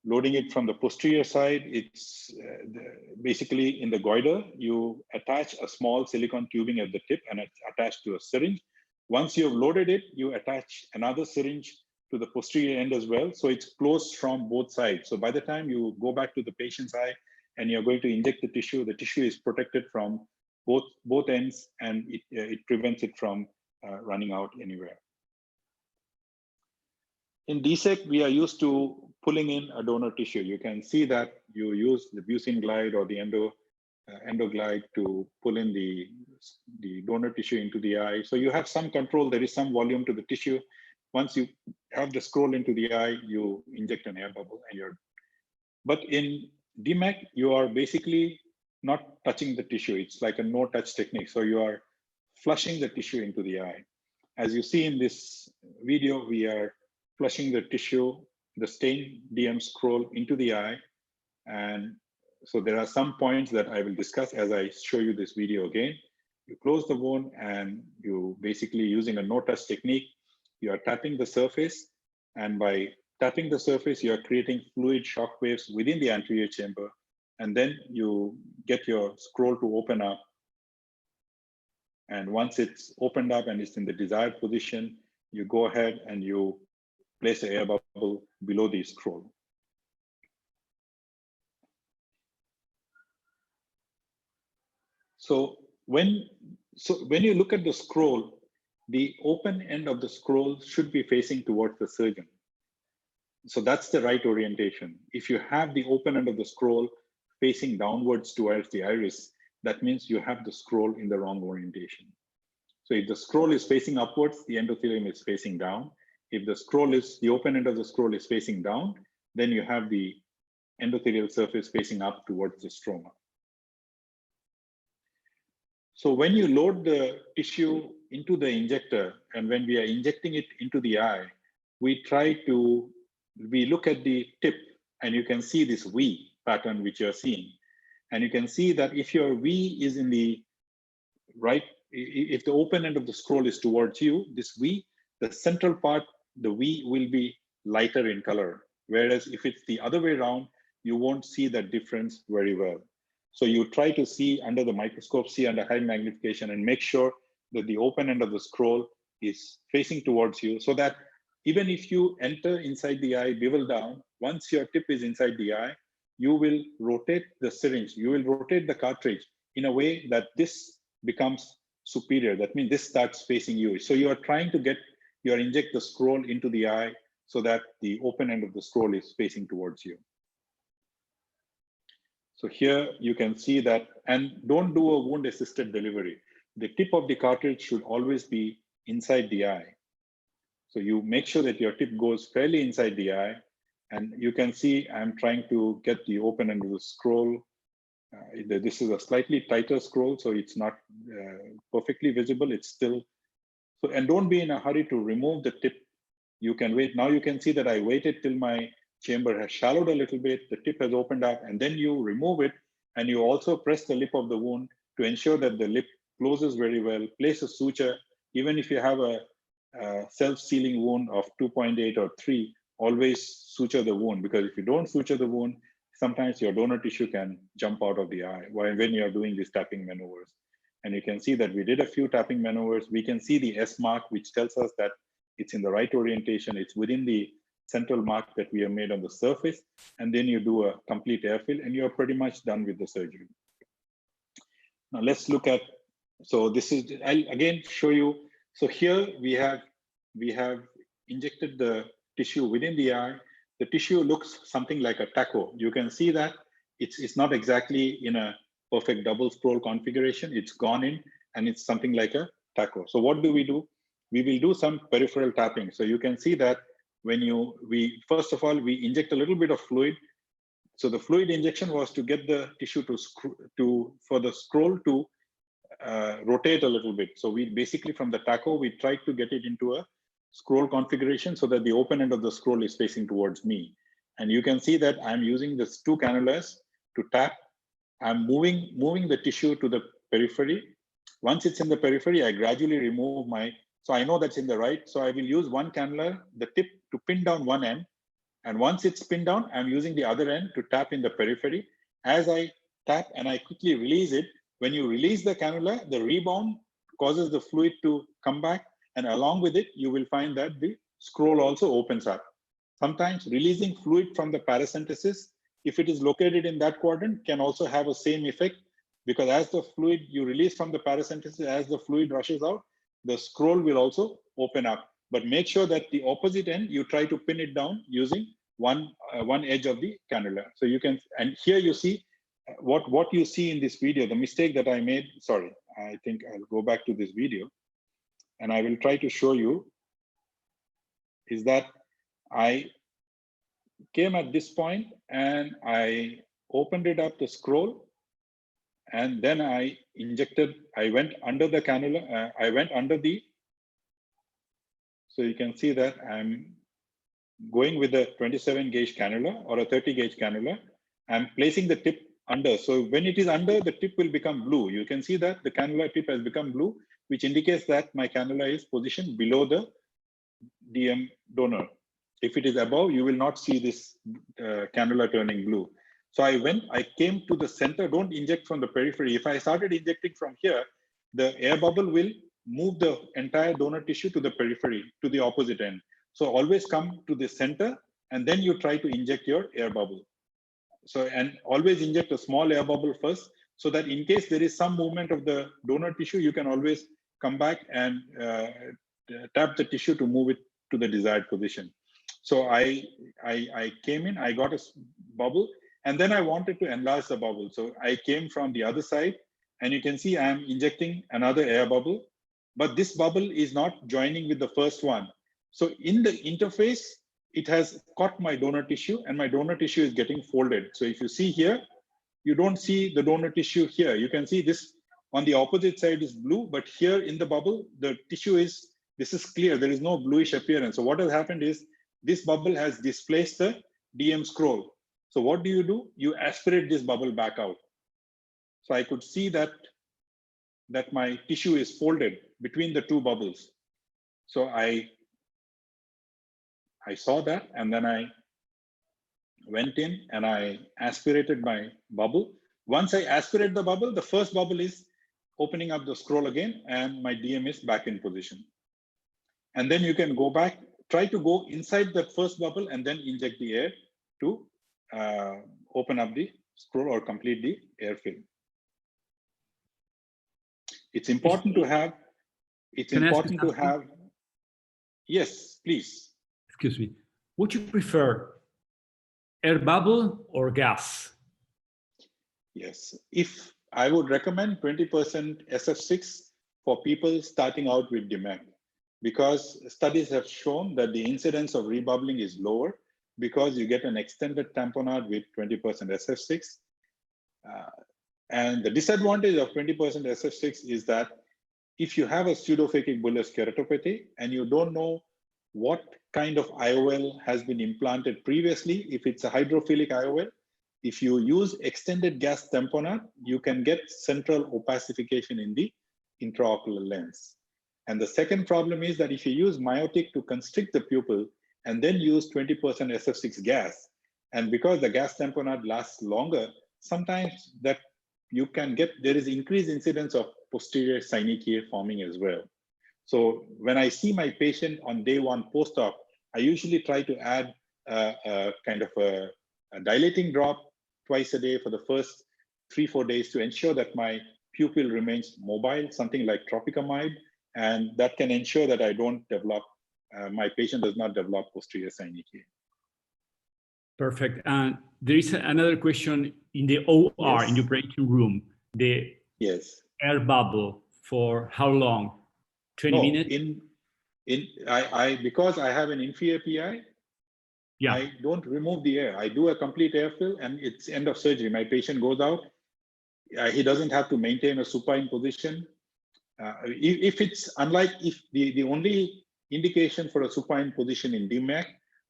Loading it from the posterior side, it's basically in the goiter, you attach a small silicone tubing at the tip and it's attached to a syringe. Once you've loaded it, you attach another syringe to the posterior end as well. So it's closed from both sides. So by the time you go back to the patient's eye and you're going to inject the tissue is protected from both ends, and it prevents it from running out anywhere. In DSEK, we are used to pulling in a donor tissue. You can see that you use the Bucin glide or the endoglide to pull in the donor tissue into the eye. So you have some control. There is some volume to the tissue. Once you have the scroll into the eye, you inject an air bubble and you're. But in DMEK, you are basically not touching the tissue. It's like a no-touch technique. So you are flushing the tissue into the eye. As you see in this video, we are flushing the tissue, the stained DM scroll into the eye. And so there are some points that I will discuss as I show you this video again. You close the wound and you basically using a no-touch technique, you are tapping the surface, and by tapping the surface, you are creating fluid shock waves within the anterior chamber, and then you get your scroll to open up. And once it's opened up and it's in the desired position, you go ahead and you place an air bubble below the scroll. So when you look at the scroll, the open end of the scroll should be facing towards the surgeon. So that's the right orientation. If you have the open end of the scroll facing downwards towards the iris, that means you have the scroll in the wrong orientation. So if the scroll is facing upwards, the endothelium is facing down. If the open end of the scroll is facing down, then you have the endothelial surface facing up towards the stroma. So when you load the tissue into the injector, and when we are injecting it into the eye, we look at the tip, and you can see this V pattern which you're seeing. And you can see that if your V is in the right, if the open end of the scroll is towards you, this V, the central part, the V will be lighter in color. Whereas if it's the other way around, you won't see that difference very well. So you try to see under the microscope, see under high magnification, and make sure that the open end of the scroll is facing towards you, so that even if you enter inside the eye, bevel down, once your tip is inside the eye, you will rotate the syringe, you will rotate the cartridge in a way that this becomes superior. That means this starts facing you. So you are trying to inject the scroll into the eye so that the open end of the scroll is facing towards you. So here you can see that, and don't do a wound assisted delivery. The tip of the cartridge should always be inside the eye. So you make sure that your tip goes fairly inside the eye, and you can see I'm trying to get the open end of the scroll. This is a slightly tighter scroll, so it's not perfectly visible. It's still, so, and don't be in a hurry to remove the tip. You can wait. Now you can see that I waited till my chamber has shallowed a little bit, the tip has opened up, and then you remove it, and you also press the lip of the wound to ensure that the lip closes very well. Place a suture. Even if you have a self-sealing wound of 2.8 or 3, always suture the wound, because if you don't suture the wound, sometimes your donor tissue can jump out of the eye when you're doing these tapping maneuvers. And you can see that we did a few tapping maneuvers. We can see the S mark, which tells us that it's in the right orientation. It's within the central mark that we have made on the surface. And then you do a complete airfill and you're pretty much done with the surgery. Now let's look at, so this is, I'll again show you. So here we have injected the tissue within the eye. The tissue looks something like a taco. You can see that it's not exactly in a perfect double scroll configuration. It's gone in and it's something like a taco. So what do? We will do some peripheral tapping. So you can see that when first of all, we inject a little bit of fluid. So the fluid injection was to get the tissue for the scroll to rotate a little bit. So we basically, from the taco, we tried to get it into a scroll configuration so that the open end of the scroll is facing towards me. And you can see that I'm using this 2 cannulas to tap. I'm moving the tissue to the periphery. Once it's in the periphery, I gradually remove so I know that's in the right. So I will use 1 cannula, the tip, to pin down one end. And once it's pinned down, I'm using the other end to tap in the periphery. As I tap and I quickly release it, when you release the cannula, the rebound causes the fluid to come back. And along with it, you will find that the scroll also opens up. Sometimes releasing fluid from the paracentesis, if it is located in that quadrant, can also have a same effect, because as the fluid you release from the paracentesis, as the fluid rushes out, the scroll will also open up. But make sure that the opposite end, you try to pin it down using one edge of the cannula. So you can, and here you see what you see in this video, the mistake that I made. Sorry, I think I'll go back to this video and I will try to show you, is that I came at this point and I opened it up the scroll, and then I injected, I went under the cannula, I went under the, so you can see that I'm going with a 27 gauge cannula or a 30 gauge cannula. I'm placing the tip under. So when it is under, the tip will become blue. You can see that the cannula tip has become blue, which indicates that my cannula is positioned below the DM donor. If it is above, you will not see this cannula turning blue. So I came to the center. Don't inject from the periphery. If I started injecting from here, the air bubble will move the entire donor tissue to the periphery, to the opposite end. So always come to the center and then you try to inject your air bubble. So, and always inject a small air bubble first, so that in case there is some movement of the donor tissue, you can always come back and tap the tissue to move it to the desired position. So I came in, I got a bubble, and then I wanted to enlarge the bubble. So I came from the other side, and you can see I'm injecting another air bubble, but this bubble is not joining with the first one. So in the interface, it has caught my donor tissue, and my donor tissue is getting folded. So if you see here, you don't see the donor tissue here. You can see this on the opposite side is blue, but here in the bubble, the tissue is, this is clear. There is no bluish appearance. So what has happened is this bubble has displaced the DM scroll. So what do? You aspirate this bubble back out. So I could see that my tissue is folded between the two bubbles. So I saw that, and then I went in and I aspirated my bubble. Once I aspirate the bubble, the first bubble is opening up the scroll again, and my DM is back in position. And then you can go back, try to go inside that first bubble and then inject the air to open up the scroll or complete the air film. It's important to have, yes, please. Excuse me. Would you prefer air bubble or gas? Yes, if I would recommend 20% SF6 for people starting out with DMEK, because studies have shown that the incidence of rebubbling is lower because you get an extended tamponade with 20% SF6. And the disadvantage of 20% SF6 is that if you have a pseudophakic bullous keratopathy and you don't know what kind of IOL has been implanted previously, if it's a hydrophilic IOL, if you use extended gas tamponade, you can get central opacification in the intraocular lens. And the second problem is that if you use myotic to constrict the pupil and then use 20% SF6 gas, and because the gas tamponade lasts longer, sometimes that you can get, there is increased incidence of posterior synechiae forming as well. So when I see my patient on day one post-op, I usually try to add a kind of a dilating drop twice a day for the first 3-4 days to ensure that my pupil remains mobile, something like tropicamide, and that can ensure that I don't develop, my patient does not develop posterior synechiae. Perfect. And there is another question in the OR, yes, in the operating room. The yes, air bubble for how long? 20 minutes? Because I have an inferior PI, yeah, I don't remove the air. I do a complete air fill and it's end of surgery. My patient goes out. He doesn't have to maintain a supine position. If it's unlike, if the only indication for a supine position in DMEK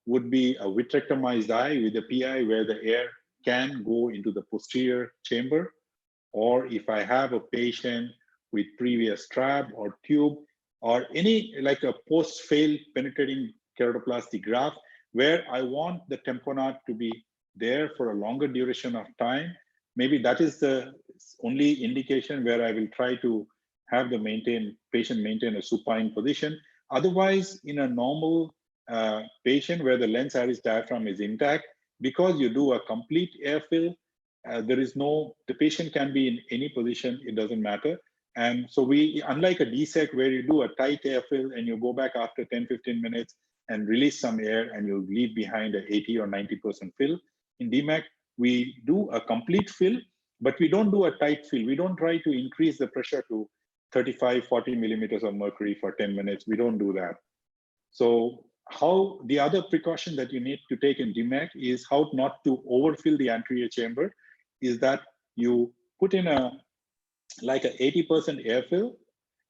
would be a vitrectomized eye with a PI where the air can go into the posterior chamber, or if I have a patient with previous trab or tube, or any like a post-fail penetrating keratoplasty graft, where I want the tamponade to be there for a longer duration of time, maybe that is the only indication where I will try to have the patient maintain a supine position. Otherwise, in a normal patient where the lens iris diaphragm is intact, because you do a complete air fill, the patient can be in any position, it doesn't matter. And so unlike a DSEK where you do a tight air fill and you go back after 10-15 minutes and release some air and you leave behind a 80 or 90% fill, in DMEK, we do a complete fill, but we don't do a tight fill. We don't try to increase the pressure to 35-40 millimeters of mercury for 10 minutes. We don't do that. So how the other precaution that you need to take in DMEK is how not to overfill the anterior chamber, is that you put in like a 80% air fill,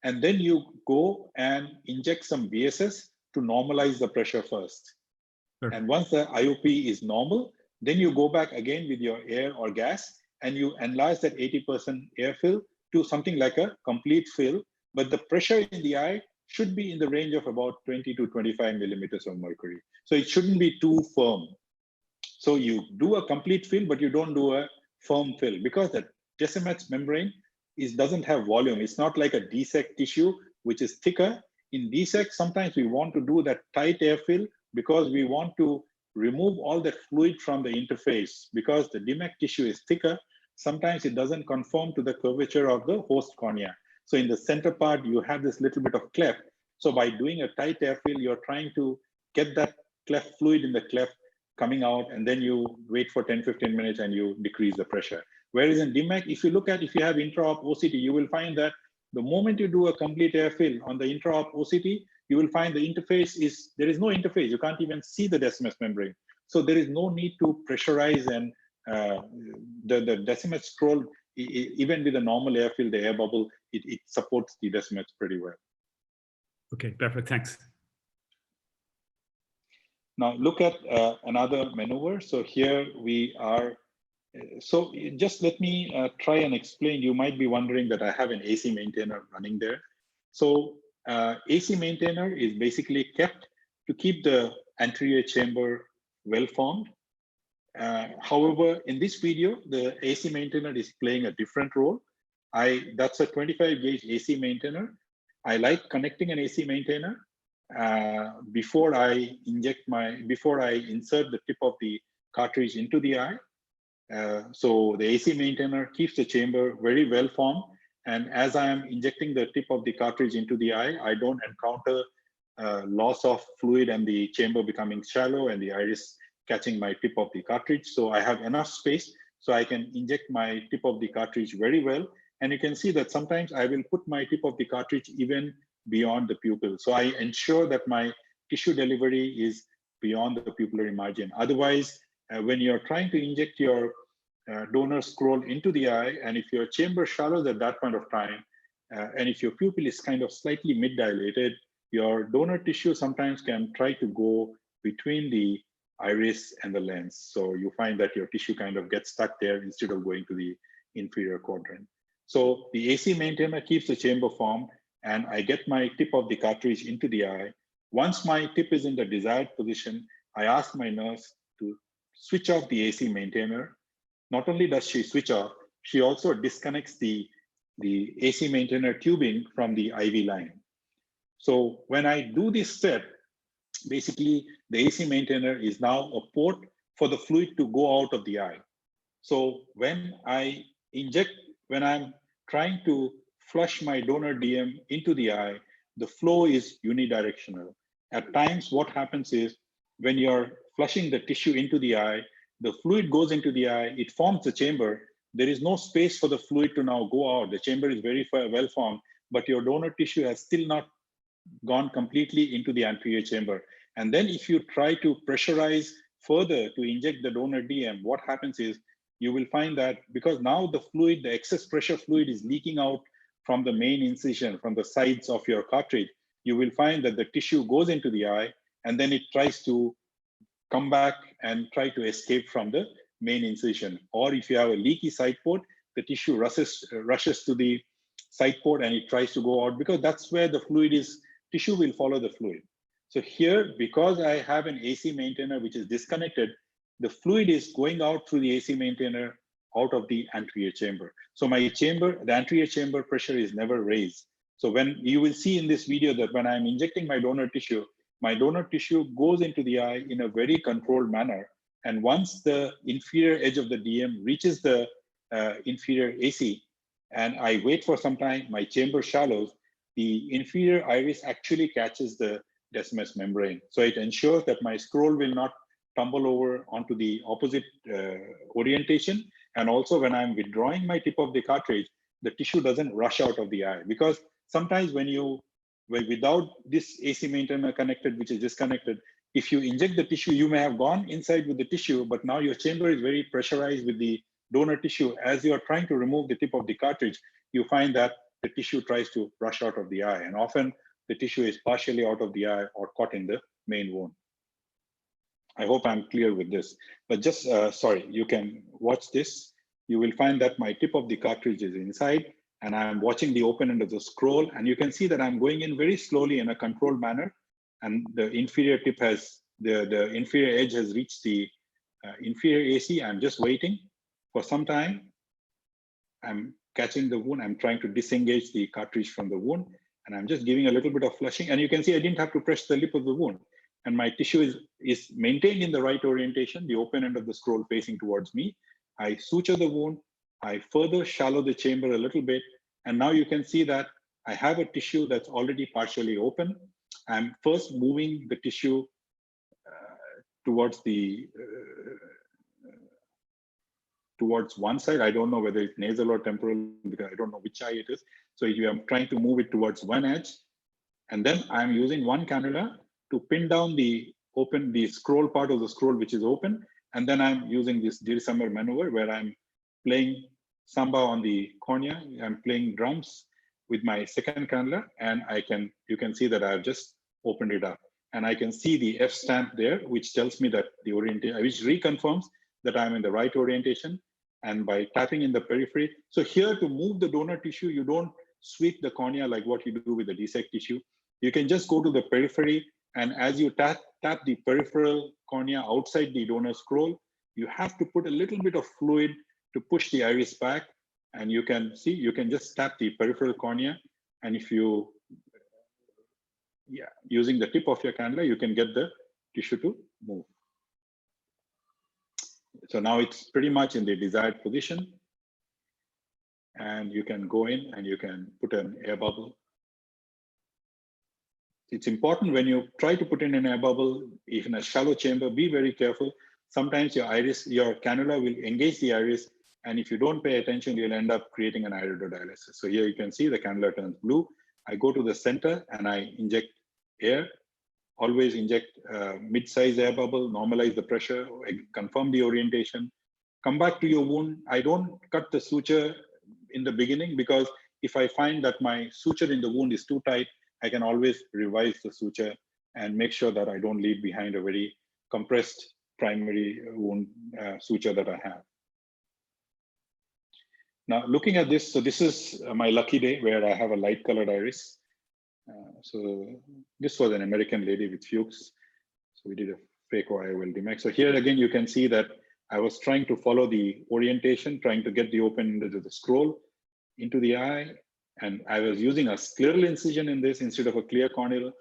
and then you go and inject some VSS to normalize the pressure first. Sure. And once the IOP is normal, then you go back again with your air or gas, and you enlarge that 80% air fill to something like a complete fill. But the pressure in the eye should be in the range of about 20 to 25 millimeters of mercury. So it shouldn't be too firm. So you do a complete fill, but you don't do a firm fill, because the Descemet's membrane doesn't have volume. It's not like a DSEK tissue, which is thicker. In DSEK, sometimes we want to do that tight air fill because we want to remove all that fluid from the interface. Because the DMEK tissue is thicker, sometimes it doesn't conform to the curvature of the host cornea. So in the center part, you have this little bit of cleft. So by doing a tight air fill, you're trying to get that cleft fluid in the cleft coming out, and then you wait for 10-15 minutes and you decrease the pressure. Whereas in DMEK, if you have intra-op OCT, you will find that the moment you do a complete air fill on the intra-op OCT, you will find the interface there is no interface. You can't even see the Descemet's membrane. So there is no need to pressurize, and the Descemet's scroll, even with a normal air fill, the air bubble, it supports the Descemet's pretty well. Okay, perfect, thanks. Now look at another maneuver. So here we are. So just let me try and explain. You might be wondering that I have an AC maintainer running there. So AC maintainer is basically kept to keep the anterior chamber well formed. However, in this video, the AC maintainer is playing a different role. That's a 25 gauge AC maintainer. I like connecting an AC maintainer before I insert the tip of the cartridge into the eye. So the AC maintainer keeps the chamber very well formed, and as I am injecting the tip of the cartridge into the eye, I don't encounter loss of fluid and the chamber becoming shallow and the iris catching my tip of the cartridge. So I have enough space so I can inject my tip of the cartridge very well. And you can see that sometimes I will put my tip of the cartridge even beyond the pupil. So I ensure that my tissue delivery is beyond the pupillary margin. Otherwise, when you're trying to inject your donor scroll into the eye, and if your chamber shallows at that point of time, and if your pupil is kind of slightly mid-dilated, your donor tissue sometimes can try to go between the iris and the lens. So you find that your tissue kind of gets stuck there instead of going to the inferior quadrant. So the AC maintainer keeps the chamber formed, and I get my tip of the cartridge into the eye. Once my tip is in the desired position, I ask my nurse to switch off the AC maintainer. Not only does she switch off, she also disconnects the AC maintainer tubing from the IV line. So when I do this step, basically the AC maintainer is now a port for the fluid to go out of the eye. So when I inject, when I'm trying to flush my donor DM into the eye, the flow is unidirectional. At times, what happens is when you're flushing the tissue into the eye, the fluid goes into the eye, it forms the chamber. There is no space for the fluid to now go out. The chamber is very well formed, but your donor tissue has still not gone completely into the anterior chamber. And then if you try to pressurize further to inject the donor DM, what happens is you will find that because now the fluid, the excess pressure fluid is leaking out from the main incision, from the sides of your cartridge, you will find that the tissue goes into the eye and then it tries to come back and try to escape from the main incision. Or if you have a leaky side port, the tissue rushes to the side port and it tries to go out, because that's where the fluid is. Tissue will follow the fluid. So here, because I have an AC maintainer which is disconnected, the fluid is going out through the AC maintainer out of the anterior chamber. So my chamber, the anterior chamber pressure is never raised. So when you will see in this video that when I'm injecting my donor tissue, my donor tissue goes into the eye in a very controlled manner. And once the inferior edge of the DM reaches the inferior AC, and I wait for some time, my chamber shallows, the inferior iris actually catches the Descemet's membrane. So it ensures that my scroll will not tumble over onto the opposite orientation. And also when I'm withdrawing my tip of the cartridge, the tissue doesn't rush out of the eye. Because sometimes without this AC maintainer connected, which is disconnected, if you inject the tissue, you may have gone inside with the tissue, but now your chamber is very pressurized with the donor tissue. As you are trying to remove the tip of the cartridge, you find that the tissue tries to rush out of the eye. And often the tissue is partially out of the eye or caught in the main wound. I hope I'm clear with this, but just, sorry, you can watch this. You will find that my tip of the cartridge is inside and I'm watching the open end of the scroll. And you can see that I'm going in very slowly in a controlled manner. And the inferior tip has, the inferior edge has reached the inferior AC. I'm just waiting for some time. I'm catching the wound. I'm trying to disengage the cartridge from the wound. And I'm just giving a little bit of flushing. And you can see I didn't have to press the lip of the wound. And my tissue is maintained in the right orientation, the open end of the scroll facing towards me. I suture the wound. I further shallow the chamber a little bit. And now you can see that I have a tissue that's already partially open. I'm first moving the tissue towards one side. I don't know whether it's nasal or temporal because I don't know which eye it is. So I'm trying to move it towards one edge. And then I'm using one cannula to pin down the scroll part of the scroll, which is open. And then I'm using this Dirsamer maneuver where I'm playing samba on the cornea. I'm playing drums with my second cannula, and you can see that I've just opened it up. And I can see the F stamp there, which tells me that the orientation, which reconfirms that I'm in the right orientation. And by tapping in the periphery. So here to move the donor tissue, you don't sweep the cornea like what you do with the DSEK tissue. You can just go to the periphery. And as you tap the peripheral cornea outside the donor scroll, you have to put a little bit of fluid to push the iris back. And you can see, you can just tap the peripheral cornea. And if you, using the tip of your cannula, you can get the tissue to move. So now it's pretty much in the desired position. And you can go in and you can put an air bubble. It's important when you try to put in an air bubble, if in a shallow chamber, be very careful. Sometimes your cannula will engage the iris. And if you don't pay attention, you'll end up creating an iridodialysis. So here you can see the cannula turns blue. I go to the center and I inject air. Always inject mid-size air bubble, normalize the pressure, confirm the orientation. Come back to your wound. I don't cut the suture in the beginning because if I find that my suture in the wound is too tight, I can always revise the suture and make sure that I don't leave behind a very compressed primary wound suture that I have. Now, looking at this, so this is my lucky day where I have a light colored iris. So this was an American lady with Fuchs. So we did a fake IOL DMEK. So here again, you can see that I was trying to follow the orientation, trying to get the open end of the scroll into the eye. And I was using a scleral incision in this instead of a clear corneal.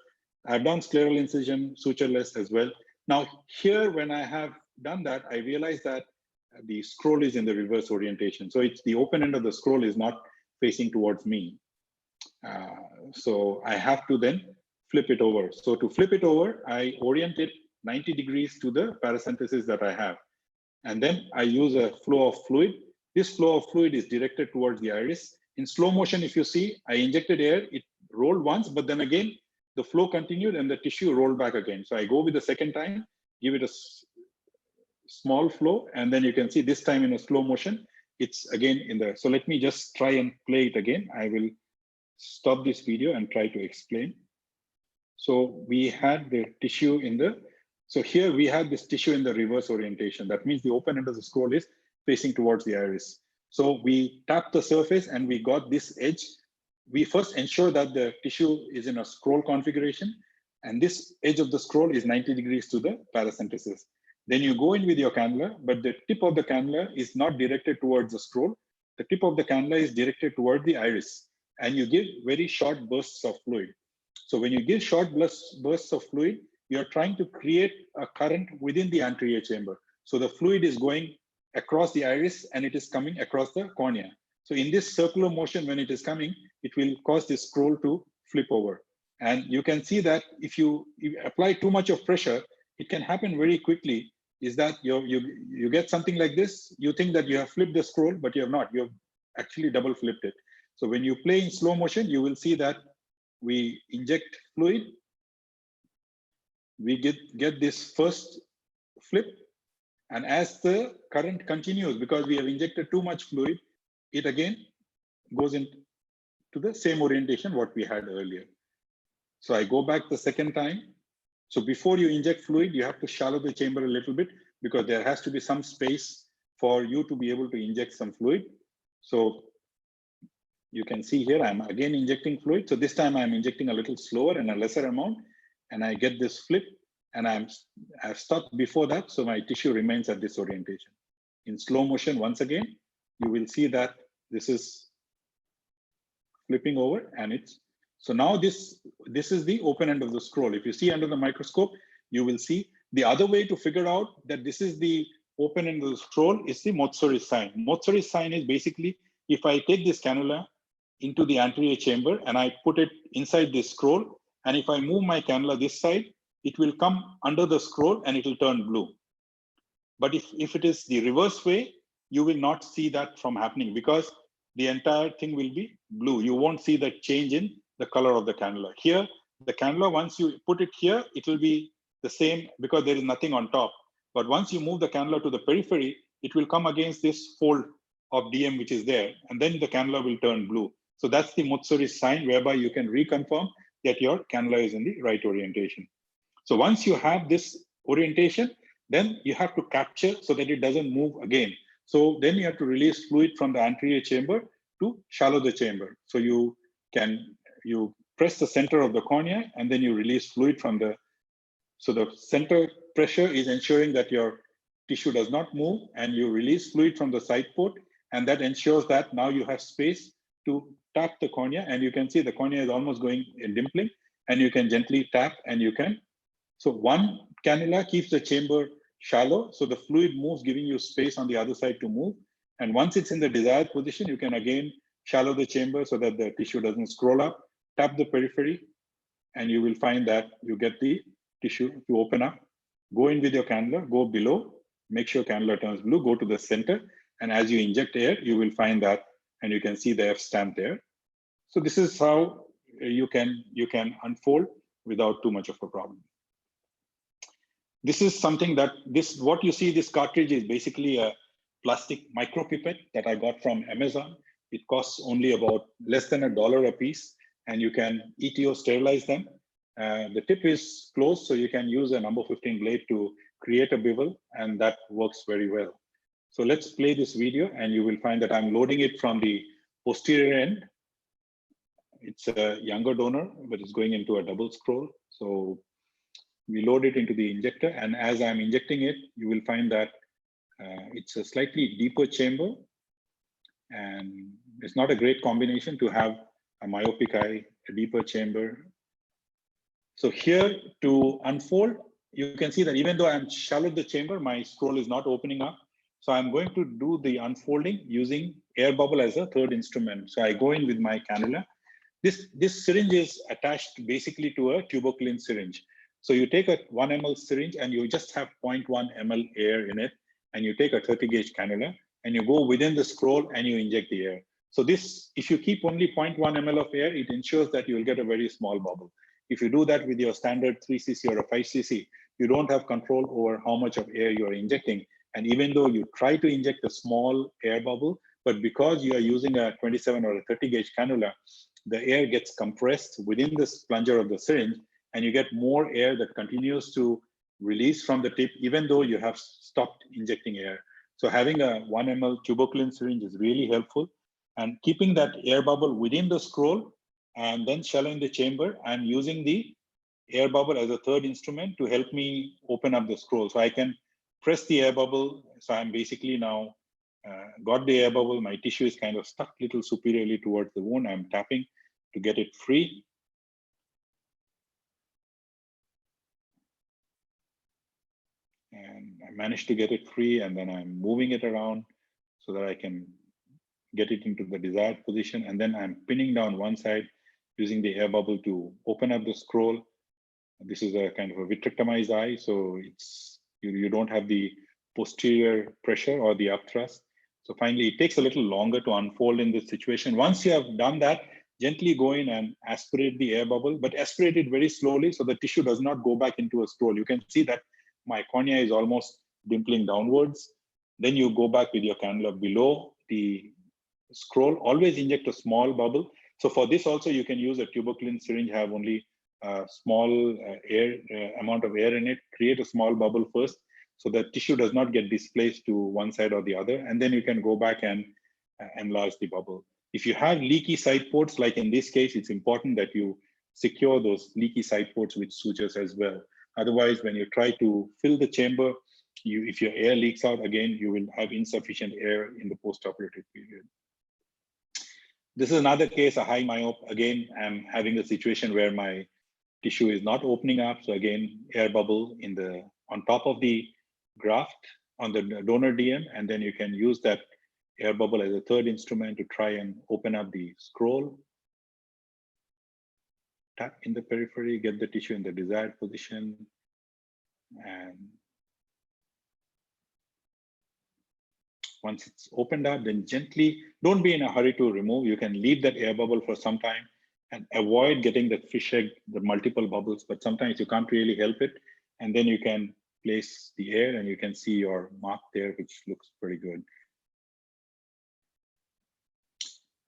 I've done scleral incision, sutureless as well. Now here, when I have done that, I realized that the scroll is in the reverse orientation. So it's the open end of the scroll is not facing towards me. So I have to then flip it over. So to flip it over, I orient it 90 degrees to the paracentesis that I have. And then I use a flow of fluid. This flow of fluid is directed towards the iris. In slow motion, if you see, I injected air, it rolled once, but then again, the flow continued and the tissue rolled back again. So I go with the second time, give it a small flow, and then you can see this time in a slow motion, it's again in the, so let me just try and play it again. I will stop this video and try to explain. So we had the tissue in the, so here we have this tissue in the reverse orientation. That means the open end of the scroll is facing towards the iris. So we tapped the surface and we got this edge. We first ensure that the tissue is in a scroll configuration, and this edge of the scroll is 90 degrees to the paracentesis. Then you go in with your cannula, but the tip of the cannula is not directed towards the scroll. The tip of the cannula is directed toward the iris, and you give very short bursts of fluid. So when you give short bursts of fluid, you're trying to create a current within the anterior chamber. So the fluid is going across the iris and it is coming across the cornea. So in this circular motion, when it is coming, it will cause this scroll to flip over. And you can see that if you apply too much of pressure, it can happen very quickly. Is that you get something like this, you think that you have flipped the scroll, but you have not. You have actually double flipped it. So when you play in slow motion, you will see that we inject fluid, we get this first flip, and as the current continues, because we have injected too much fluid, it again goes into the same orientation what we had earlier. So I go back the second time. So before you inject fluid, you have to shallow the chamber a little bit because there has to be some space for you to be able to inject some fluid. So you can see here, I'm again injecting fluid. So this time I'm injecting a little slower and a lesser amount, and I get this flip, and I've stopped before that. So my tissue remains at this orientation. In slow motion, once again, you will see that this is flipping over, and it's, so now this is the open end of the scroll. If you see under the microscope, you will see the other way to figure out that this is the open end of the scroll is the Motsuri sign. Motsuri sign is basically, if I take this cannula into the anterior chamber and I put it inside this scroll, and if I move my cannula this side, it will come under the scroll and it will turn blue. But if it is the reverse way, you will not see that from happening because the entire thing will be blue. You won't see the change in the color of the cannula. Here, the cannula, once you put it here, it will be the same because there is nothing on top. But once you move the cannula to the periphery, it will come against this fold of DM which is there, and then the cannula will turn blue. So that's the Motsuri sign, whereby you can reconfirm that your cannula is in the right orientation. So once you have this orientation, then you have to capture so that it doesn't move again. So then you have to release fluid from the anterior chamber to shallow the chamber. So you press the center of the cornea and then you release fluid from the, so the center pressure is ensuring that your tissue does not move, and you release fluid from the side port, and that ensures that now you have space to tap the cornea, and you can see the cornea is almost going in dimpling, and you can gently tap and you can, so one cannula keeps the chamber shallow, so the fluid moves, giving you space on the other side to move. And once it's in the desired position, you can again shallow the chamber so that the tissue doesn't scroll up, tap the periphery, and you will find that you get the tissue to open up. Go in with your cannula, go below, make sure cannula turns blue, go to the center, and as you inject air, you will find that, and you can see the F stamp there. So this is how you can unfold without too much of a problem. This is something that what you see, this cartridge is basically a plastic micropipette that I got from Amazon. It costs only about less than $1 a piece, and you can ETO sterilize them. The tip is closed, so you can use a number 15 blade to create a bevel, and that works very well. So let's play this video, and you will find that I'm loading it from the posterior end. It's a younger donor, but it's going into a double scroll. So we load it into the injector, and as I'm injecting it, you will find that it's a slightly deeper chamber, and it's not a great combination to have a myopic eye, a deeper chamber. So here to unfold, you can see that even though I'm shallowed the chamber, my scroll is not opening up. So I'm going to do the unfolding using air bubble as a third instrument. So I go in with my cannula. This syringe is attached basically to a tuberculin syringe. So you take a 1 ml syringe and you just have 0.1 ml air in it, and you take a 30 gauge cannula and you go within the scroll and you inject the air. So this, if you keep only 0.1 ml of air, it ensures that you will get a very small bubble. If you do that with your standard 3 cc or a 5 cc, you don't have control over how much of air you are injecting. And even though you try to inject a small air bubble, but because you are using a 27 or a 30 gauge cannula, the air gets compressed within this plunger of the syringe, and you get more air that continues to release from the tip, even though you have stopped injecting air. So having a 1 ml tuberculin syringe is really helpful, and keeping that air bubble within the scroll and then shallowing the chamber, I'm using the air bubble as a third instrument to help me open up the scroll. So I can press the air bubble. So I'm basically now got the air bubble. My tissue is kind of stuck a little superiorly towards the wound. I'm tapping to get it free. managed to get it free, and then I'm moving it around so that I can get it into the desired position. And then I'm pinning down one side using the air bubble to open up the scroll. This is a kind of a vitrectomized eye, so it's you don't have the posterior pressure or the upthrust. So finally, it takes a little longer to unfold in this situation. Once you have done that, gently go in and aspirate the air bubble, but aspirate it very slowly so the tissue does not go back into a scroll. You can see that my cornea is almost dimpling downwards. Then you go back with your cannula below the scroll. Always inject a small bubble. So for this also, you can use a tuberculin syringe, have only a small amount of air in it. Create a small bubble first, so the tissue does not get displaced to one side or the other. And then you can go back and enlarge the bubble. If you have leaky side ports, like in this case, it's important that you secure those leaky side ports with sutures as well. Otherwise, when you try to fill the chamber, if your air leaks out, again, you will have insufficient air in the postoperative period. This is another case, a high myope. Again, I'm having a situation where my tissue is not opening up. So again, air bubble on top of the graft on the donor DM, and then you can use that air bubble as a third instrument to try and open up the scroll. Tap in the periphery, get the tissue in the desired position, and once it's opened up, then gently, don't be in a hurry to remove. You can leave that air bubble for some time and avoid getting the fish egg, the multiple bubbles, but sometimes you can't really help it. And then you can place the air and you can see your mark there, which looks pretty good.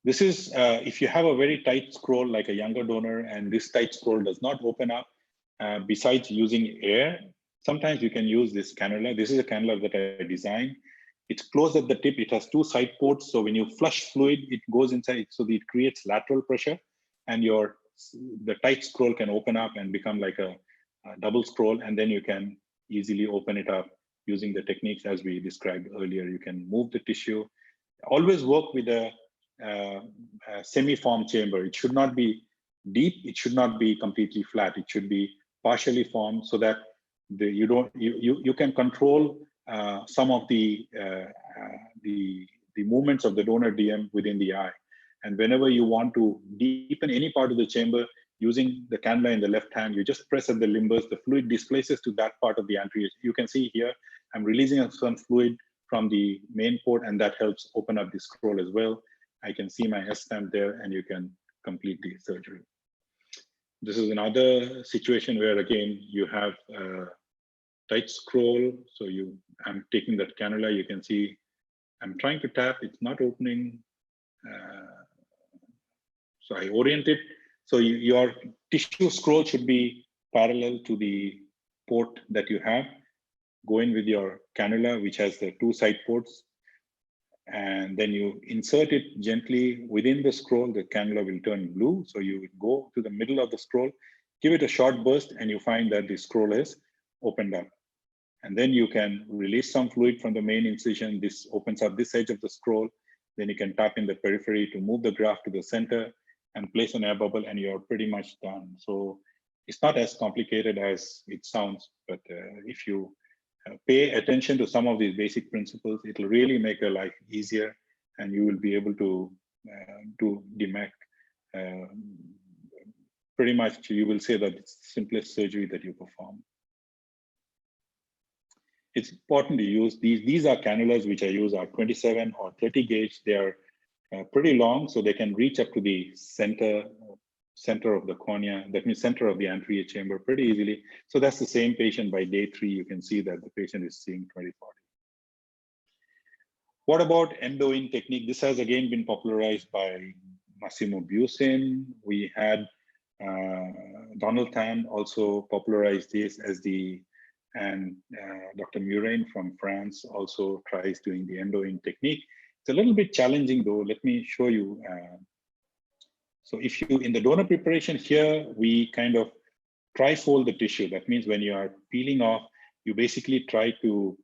This is, if you have a very tight scroll like a younger donor and this tight scroll does not open up, besides using air, sometimes you can use this cannula. This is a cannula that I designed. It's closed at the tip. It has two side ports. So when you flush fluid, it goes inside. So it creates lateral pressure, and the tight scroll can open up and become like a double scroll. And then you can easily open it up using the techniques as we described earlier. You can move the tissue. Always work with a semi-formed chamber. It should not be deep. It should not be completely flat. It should be partially formed so that you can control some of the movements of the donor DM within the eye. And whenever you want to deepen any part of the chamber, using the cannula in the left hand, you just press at the limbus, the fluid displaces to that part of the anterior. You can see here, I'm releasing some fluid from the main port, and that helps open up the scroll as well. I can see my S stamp there, and you can complete the surgery. This is another situation where, again, you have tight scroll. So I'm taking that cannula. You can see I'm trying to tap. It's not opening. So I orient it. So your tissue scroll should be parallel to the port that you have. Go in with your cannula, which has the two side ports. And then you insert it gently within the scroll. The cannula will turn blue. So you would go to the middle of the scroll, give it a short burst, and you find that the scroll is opened up. And then you can release some fluid from the main incision. This opens up this edge of the scroll. Then you can tap in the periphery to move the graft to the center and place an air bubble, and you're pretty much done. So it's not as complicated as it sounds, but if you pay attention to some of these basic principles, it will really make your life easier, and you will be able to do DMEK. Pretty much, you will say that it's the simplest surgery that you perform. It's important to use these are cannulas which I use are 27 or 30 gauge. They are pretty long, so they can reach up to the center of the cornea. That means center of the anterior chamber pretty easily. So that's the same patient by day 3. You can see that the patient is seeing 20/40. What about endo-in technique? This has again been popularized by Massimo Busin. We had Donald Tan also popularized this and Dr. Murain from France also tries doing the endo-in technique. It's a little bit challenging though. Let me show you. So if you, in the donor preparation here, we kind of trifold the tissue. That means when you are peeling off, you basically try to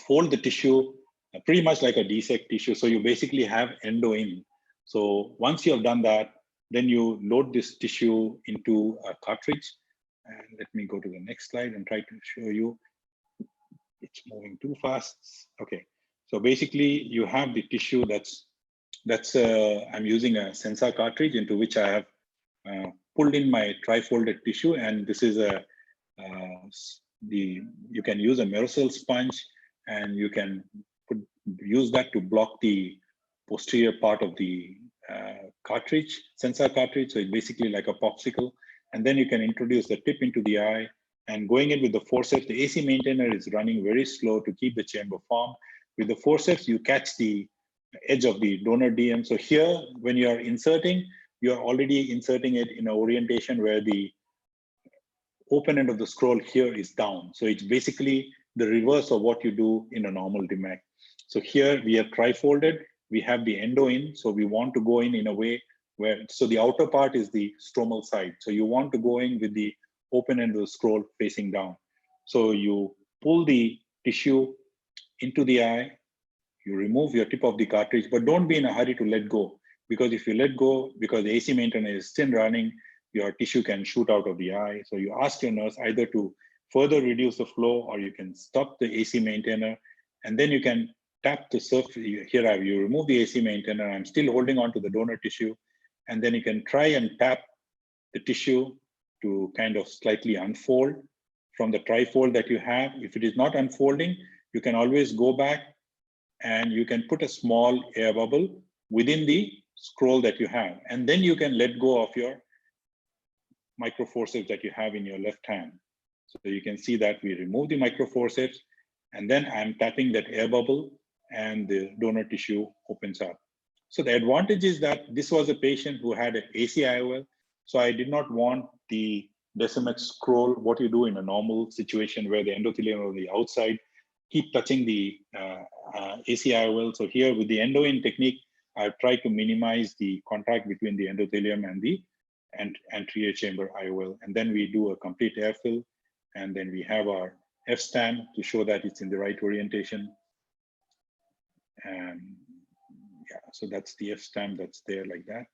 fold the tissue pretty much like a DSEK tissue. So you basically have endo-in. So once you have done that, then you load this tissue into a cartridge. And let me go to the next slide and try to show you. It's moving too fast. Okay, so basically you have the tissue I'm using a sensor cartridge into which I have pulled in my tri-folded tissue, and this is you can use a Merocell sponge, and you can use that to block the posterior part of the sensor cartridge. So it's basically like a popsicle, and then you can introduce the tip into the eye, and going in with the forceps, the AC maintainer is running very slow to keep the chamber formed. With the forceps, you catch the edge of the donor DM. So here, when you are inserting, you are already inserting it in an orientation where the open end of the scroll here is down. So it's basically the reverse of what you do in a normal DMEK. So here we have tri-folded, we have the endo in. So we want to go in a way where, so the outer part is the stromal side. So you want to go in with the open end of the scroll facing down. So you pull the tissue into the eye, you remove your tip of the cartridge, but don't be in a hurry to let go, because if you let go, because the AC maintainer is still running, your tissue can shoot out of the eye. So you ask your nurse either to further reduce the flow, or you can stop the AC maintainer, and then you can tap the surface. Here you remove the AC maintainer, I'm still holding on to the donor tissue, and then you can try and tap the tissue to kind of slightly unfold from the trifold that you have. If it is not unfolding, you can always go back and you can put a small air bubble within the scroll that you have. And then you can let go of your microforceps that you have in your left hand. So you can see that we remove the microforceps, and then I'm tapping that air bubble and the donor tissue opens up. So the advantage is that this was a patient who had an AC IOL. So I did not want the DMEK scroll, what you do in a normal situation where the endothelium on the outside keep touching the AC IOL. So here with the endo-in technique, I've tried to minimize the contact between the endothelium and the anterior chamber IOL. And then we do a complete airfill, and then we have our F-stamp to show that it's in the right orientation. And yeah, so that's the F-stamp that's there like that.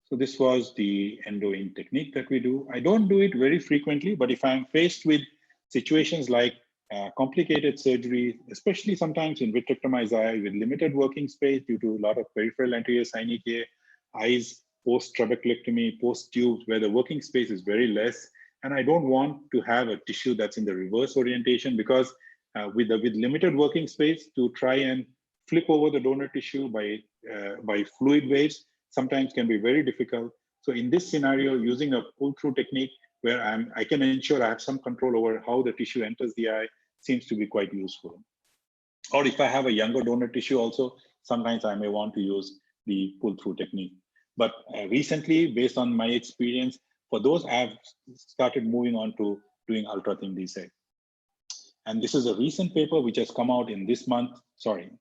So this was the endo-in technique that we do. I don't do it very frequently, but if I'm faced with situations like complicated surgery, especially sometimes in vitrectomized eye with limited working space due to a lot of peripheral anterior synechiae, eyes post-trabeculectomy, post-tubes, where the working space is very less, and I don't want to have a tissue that's in the reverse orientation, because with limited working space, to try and flip over the donor tissue by fluid waves sometimes can be very difficult. So in this scenario, using a pull-through technique where I can ensure I have some control over how the tissue enters the eye seems to be quite useful. Or if I have a younger donor tissue also, sometimes I may want to use the pull-through technique. But recently, based on my experience, for those, I've started moving on to doing ultra-thin DSEK. And this is a recent paper which has come out in this month, sorry.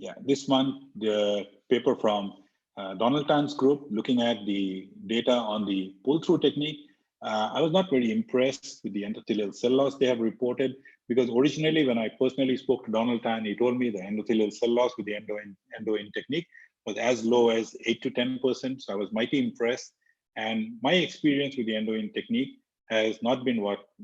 Yeah, this month, the paper from Donald Tan's group looking at the data on the pull-through technique. I was not very impressed with the endothelial cell loss they have reported, because originally when I personally spoke to Donald Tan, he told me the endothelial cell loss with the endo-in technique was as low as 8 to 10%. So I was mighty impressed. And my experience with the endo-in technique has not been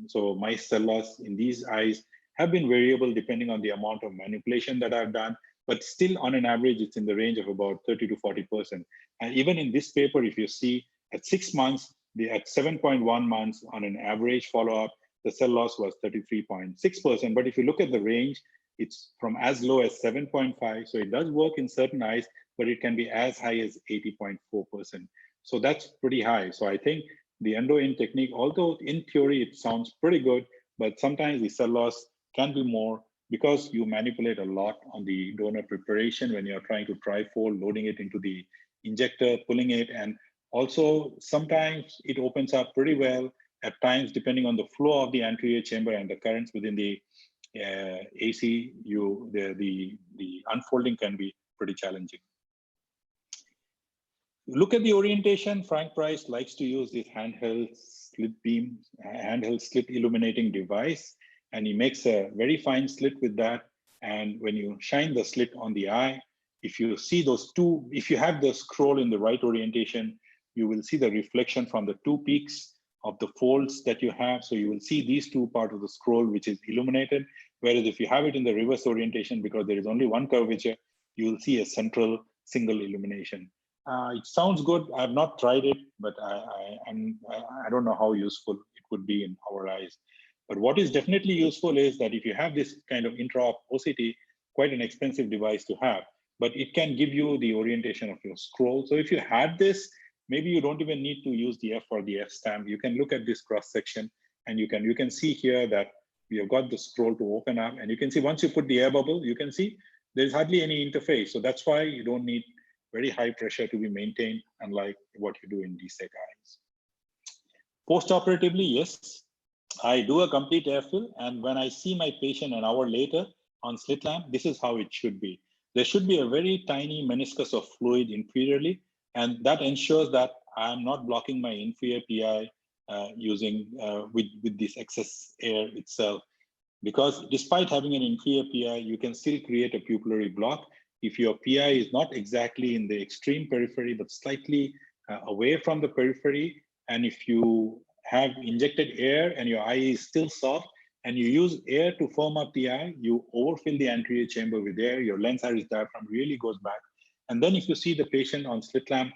so my cell loss in these eyes have been variable depending on the amount of manipulation that I've done. But still on an average, it's in the range of about 30 to 40%. And even in this paper, if you see at 6 months, at 7.1 months on an average follow-up, the cell loss was 33.6%. But if you look at the range, it's from as low as 7.5. So it does work in certain eyes, but it can be as high as 80.4%. So that's pretty high. So I think the endo-in technique, although in theory it sounds pretty good, but sometimes the cell loss can be more, because you manipulate a lot on the donor preparation when you're trying to trifold, loading it into the injector, pulling it. And also sometimes it opens up pretty well. At times, depending on the flow of the anterior chamber and the currents within the AC, the unfolding can be pretty challenging. Look at the orientation. Frank Price likes to use this handheld slit illuminating device, and he makes a very fine slit with that. And when you shine the slit on the eye, if you see those two, if you have the scroll in the right orientation, you will see the reflection from the two peaks of the folds that you have. So you will see these two parts of the scroll, which is illuminated. Whereas if you have it in the reverse orientation, because there is only one curvature, you will see a central single illumination. It sounds good. I have not tried it, but I don't know how useful it would be in our eyes. But what is definitely useful is that if you have this kind of intra-op OCT, quite an expensive device to have, but it can give you the orientation of your scroll. So if you had this, maybe you don't even need to use the F or the F stamp. You can look at this cross section, and you can see here that we have got the scroll to open up, and you can see once you put the air bubble, you can see there's hardly any interface. So that's why you don't need very high pressure to be maintained, unlike what you do in DSEK eyes. Post-operatively, yes, I do a complete air fill, and when I see my patient an hour later on slit lamp, this is how it should be. There should be a very tiny meniscus of fluid inferiorly, and that ensures that I'm not blocking my inferior PI using with this excess air itself. Because despite having an inferior PI, you can still create a pupillary block if your PI is not exactly in the extreme periphery, but slightly away from the periphery. And if you have injected air and your eye is still soft, and you use air to firm up the eye, you overfill the anterior chamber with air, your lens iris diaphragm really goes back. And then if you see the patient on slit lamp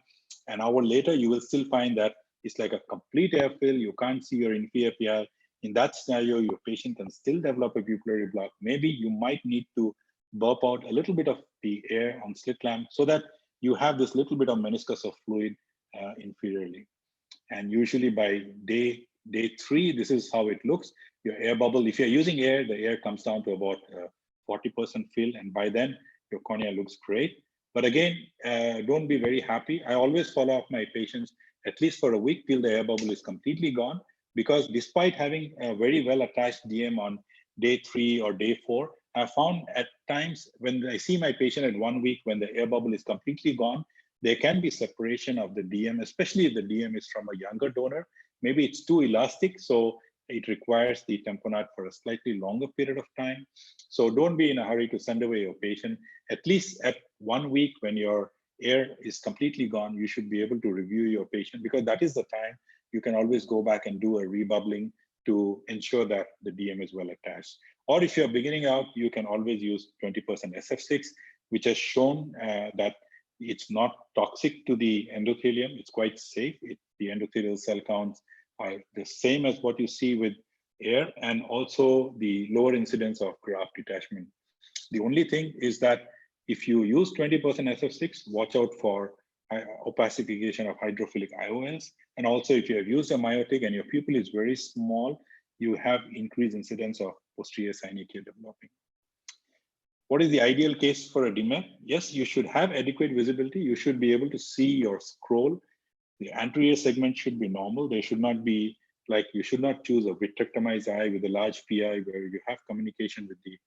an hour later, you will still find that it's like a complete air fill. You can't see your inferior PI. In that scenario, your patient can still develop a pupillary block. Maybe you might need to burp out a little bit of the air on slit lamp so that you have this little bit of meniscus of fluid inferiorly. And usually by day 3, this is how it looks. Your air bubble, if you're using air, the air comes down to about 40% fill, and by then your cornea looks great. But again, don't be very happy. I always follow up my patients at least for a week till the air bubble is completely gone, because despite having a very well attached DM on day 3 or day 4, I found at times when I see my patient at 1 week, when the air bubble is completely gone, there can be separation of the DM, especially if the DM is from a younger donor. Maybe it's too elastic, so it requires the tamponade for a slightly longer period of time. So don't be in a hurry to send away your patient. At least at 1 week, when your air is completely gone, you should be able to review your patient, because that is the time you can always go back and do a rebubbling to ensure that the DM is well attached. Or if you're beginning out, you can always use 20% SF6, which has shown that it's not toxic to the endothelium. It's quite safe. The endothelial cell counts are the same as what you see with air, and also the lower incidence of graft detachment. The only thing is that if you use 20% SF6, watch out for opacification of hydrophilic IOLs. And also if you have used a myotic and your pupil is very small, you have increased incidence of posterior synechia developing. What is the ideal case for a DMEK? Yes, you should have adequate visibility. You should be able to see your scroll. The anterior segment should be normal. There should not be, like, you should not choose a vitrectomized eye with a large PI where you have communication with the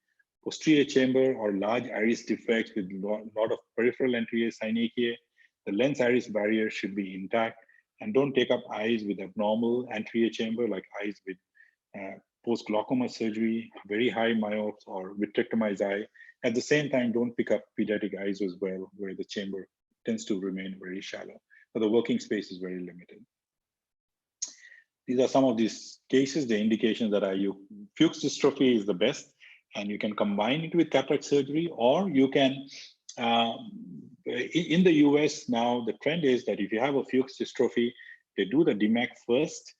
posterior chamber, or large iris defects with a lot of peripheral anterior synechia. The lens iris barrier should be intact, and don't take up eyes with abnormal anterior chamber, like eyes with post-glaucoma surgery, very high myopes, or vitrectomized eye. At the same time, don't pick up pediatric eyes as well, where the chamber tends to remain very shallow, but the working space is very limited. These are some of these cases, the indications that are Fuchs dystrophy is the best, and you can combine it with cataract surgery, or you can, in the US now, the trend is that if you have a Fuchs dystrophy, they do the DMEK first,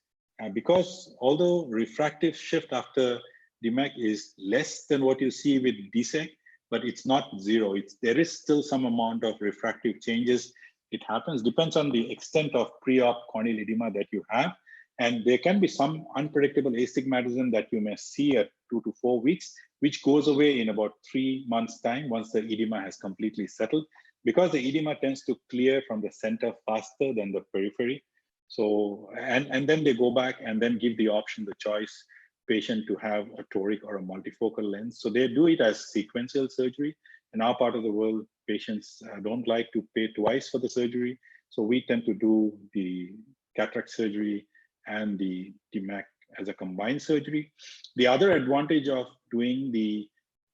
because although refractive shift after DMEK is less than what you see with DSEK, but it's not zero. There is still some amount of refractive changes. It happens, depends on the extent of pre-op corneal edema that you have. And there can be some unpredictable astigmatism that you may see at 2 to 4 weeks, which goes away in about 3 months' time once the edema has completely settled, because the edema tends to clear from the center faster than the periphery. So, and then they go back and then give the option, the choice, patient to have a toric or a multifocal lens. So they do it as sequential surgery. In our part of the world, patients don't like to pay twice for the surgery. So we tend to do the cataract surgery and the DMEK as a combined surgery. The other advantage of doing the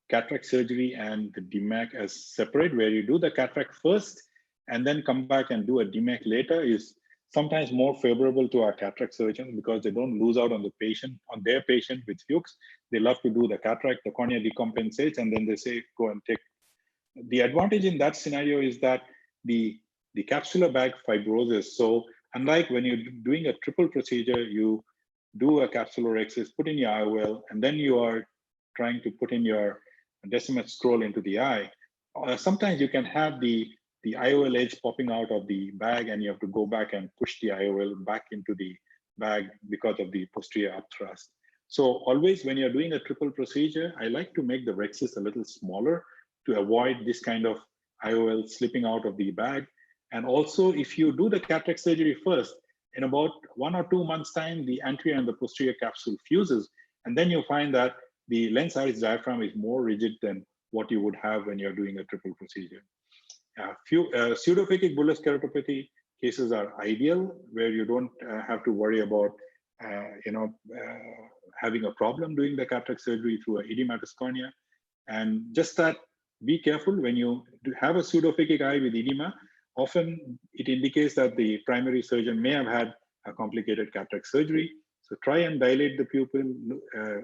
cataract surgery and the DMEK as separate, where you do the cataract first and then come back and do a DMEK later, is sometimes more favorable to our cataract surgeons because they don't lose out on the patient, on their patient with Fuchs. They love to do the cataract, the cornea decompensates, and then they say, go and take. The advantage in that scenario is that the capsular bag fibrosis. So unlike when you're doing a triple procedure, you do a capsulorhexis, put in your IOL, and then you are trying to put in your Decimet scroll into the eye. Sometimes you can have the IOL edge popping out of the bag and you have to go back and push the IOL back into the bag because of the posterior upthrust. So always when you're doing a triple procedure, I like to make the rhexis a little smaller to avoid this kind of IOL slipping out of the bag. And also if you do the cataract surgery first, in about 1 or 2 months time, the anterior and the posterior capsule fuses. And then you find that the lens iris diaphragm is more rigid than what you would have when you're doing a triple procedure. Pseudophakic bullous keratopathy cases are ideal, where you don't have to worry about having a problem doing the cataract surgery through an edematous cornea. And just that, be careful when you have a pseudophakic eye with edema. Often it indicates that the primary surgeon may have had a complicated cataract surgery. So try and dilate the pupil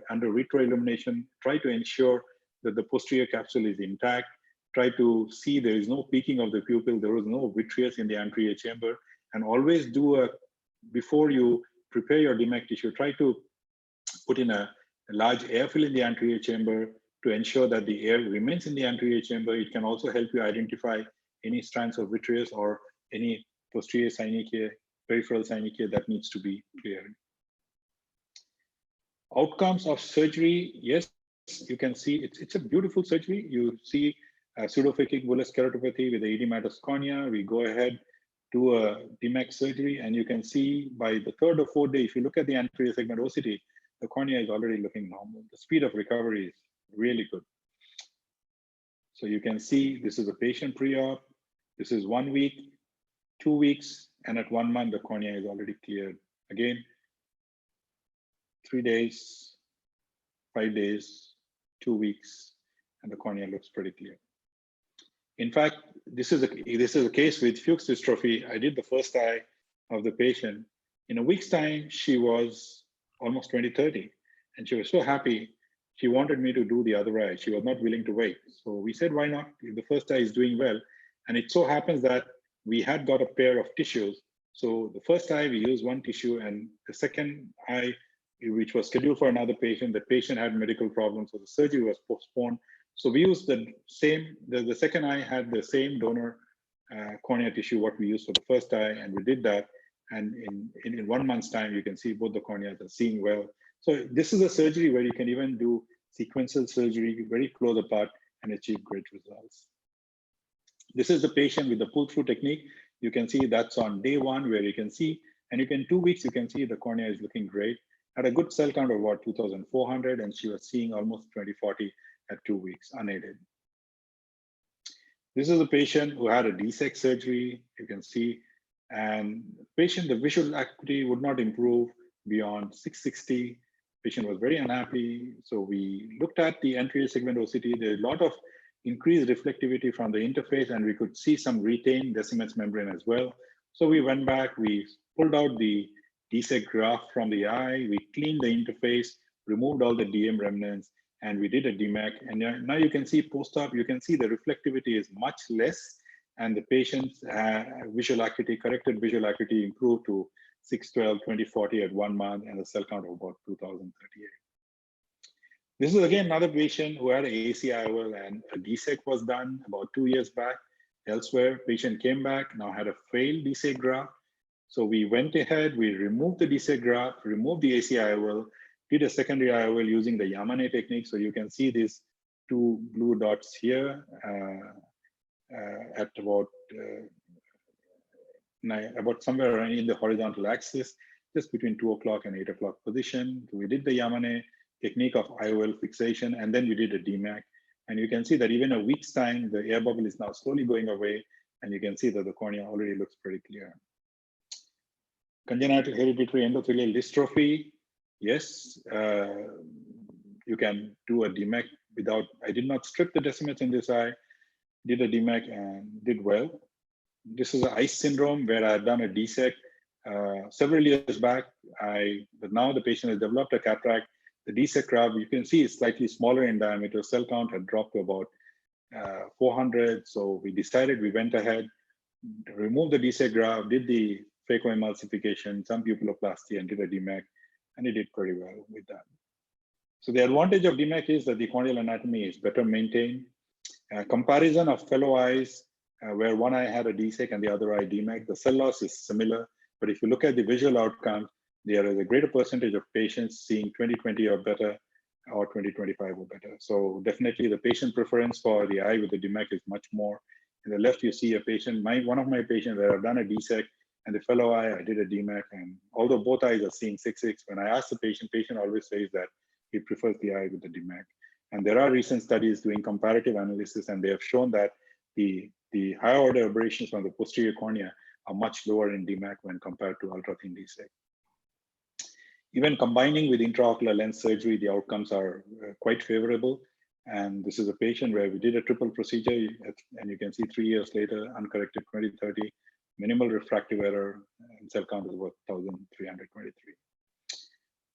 under retroillumination. Try to ensure that the posterior capsule is intact. Try to see there is no peaking of the pupil. There is no vitreous in the anterior chamber. And always do before you prepare your DMEK tissue, try to put in a large airfill in the anterior chamber to ensure that the air remains in the anterior chamber. It can also help you identify any strands of vitreous or any posterior synechia, peripheral synechia that needs to be cleared. Outcomes of surgery, yes, you can see it's a beautiful surgery. You see a pseudophakic bullous keratopathy with the edematous cornea. We go ahead, do a DMEK surgery, and you can see by the 3rd or 4th day, if you look at the anterior segment OCT, the cornea is already looking normal. The speed of recovery is really good. So you can see this is a patient pre-op. This is 1 week, 2 weeks, and at 1 month, the cornea is already cleared. Again, 3 days, 5 days, 2 weeks, and the cornea looks pretty clear. In fact, this is a case with Fuchs dystrophy. I did the first eye of the patient. In a week's time, she was almost 20/30, and she was so happy. She wanted me to do the other eye. She was not willing to wait. So we said, why not? If the first eye is doing well. And it so happens that we had got a pair of tissues. So the first eye, we used one tissue, and the second eye, which was scheduled for another patient, the patient had medical problems, so the surgery was postponed. So we used the same, the second eye had the same donor cornea tissue, what we used for the first eye, and we did that. And in 1 month's time, you can see both the corneas are seeing well. So this is a surgery where you can even do sequential surgery very close apart and achieve great results. This is the patient with the pull-through technique. You can see that's on day 1 where you can see, and you can 2 weeks, you can see the cornea is looking great. Had a good cell count of about 2,400, and she was seeing almost 20/40 at 2 weeks, unaided. This is a patient who had a DSEK surgery, you can see, and the visual acuity would not improve beyond 660. Patient was very unhappy. So we looked at the anterior segment OCT. There's a lot of increased reflectivity from the interface, and we could see some retained Decimet's membrane as well. So we went back, we pulled out the DSEK graft from the eye, we cleaned the interface, removed all the DM remnants, and we did a DMEK. And now you can see post-op, you can see the reflectivity is much less, and the patient's visual acuity, corrected visual acuity improved to 612, 20/40 at 1 month, and a cell count of about 2,038. This is again another patient who had an ACIOL, and a DSEK was done about 2 years back. Elsewhere, patient came back, now had a failed DSEK graft. So we went ahead, we removed the DSEK graft, removed the ACIOL, did a secondary IOL using the Yamane technique. So you can see these 2 blue dots here at about somewhere in the horizontal axis, just between 2 o'clock and 8 o'clock position. So we did the Yamane technique of IOL fixation, and then we did a DMEK. And you can see that even a week's time, the air bubble is now slowly going away, and you can see that the cornea already looks pretty clear. Congenital hereditary endothelial dystrophy, yes, you can do a DMEK I did not strip the decimates in this eye, did a DMEK and did well. This is an ice syndrome where I had done a DSEK several years back. But now the patient has developed a cataract. The DSEK graft, you can see, is slightly smaller in diameter. Cell count had dropped to about 400. So we went ahead, removed the DSEK graft, did the phacoemulsification, some pupilloplasty, and did a DMEK, and it did pretty well with that. So the advantage of DMEK is that the corneal anatomy is better maintained. Comparison of fellow eyes, where one eye had a DSEK and the other eye DMEK, the cell loss is similar. But if you look at the visual outcomes, there is a greater percentage of patients seeing 20/20 or better, or 20/25 or better. So definitely the patient preference for the eye with the DMEK is much more. In the left, you see a patient, one of my patients where I've done a DSEK, and the fellow eye, I did a DMEK. And although both eyes are seeing 6/6, when I ask the patient always says that he prefers the eye with the DMEK. And there are recent studies doing comparative analysis, and they have shown that the higher order aberrations from the posterior cornea are much lower in DMEK when compared to ultra-thin DSEK. Even combining with intraocular lens surgery, the outcomes are quite favorable. And this is a patient where we did a triple procedure, and you can see 3 years later, uncorrected 20/30, minimal refractive error, and cell count is about 1,323.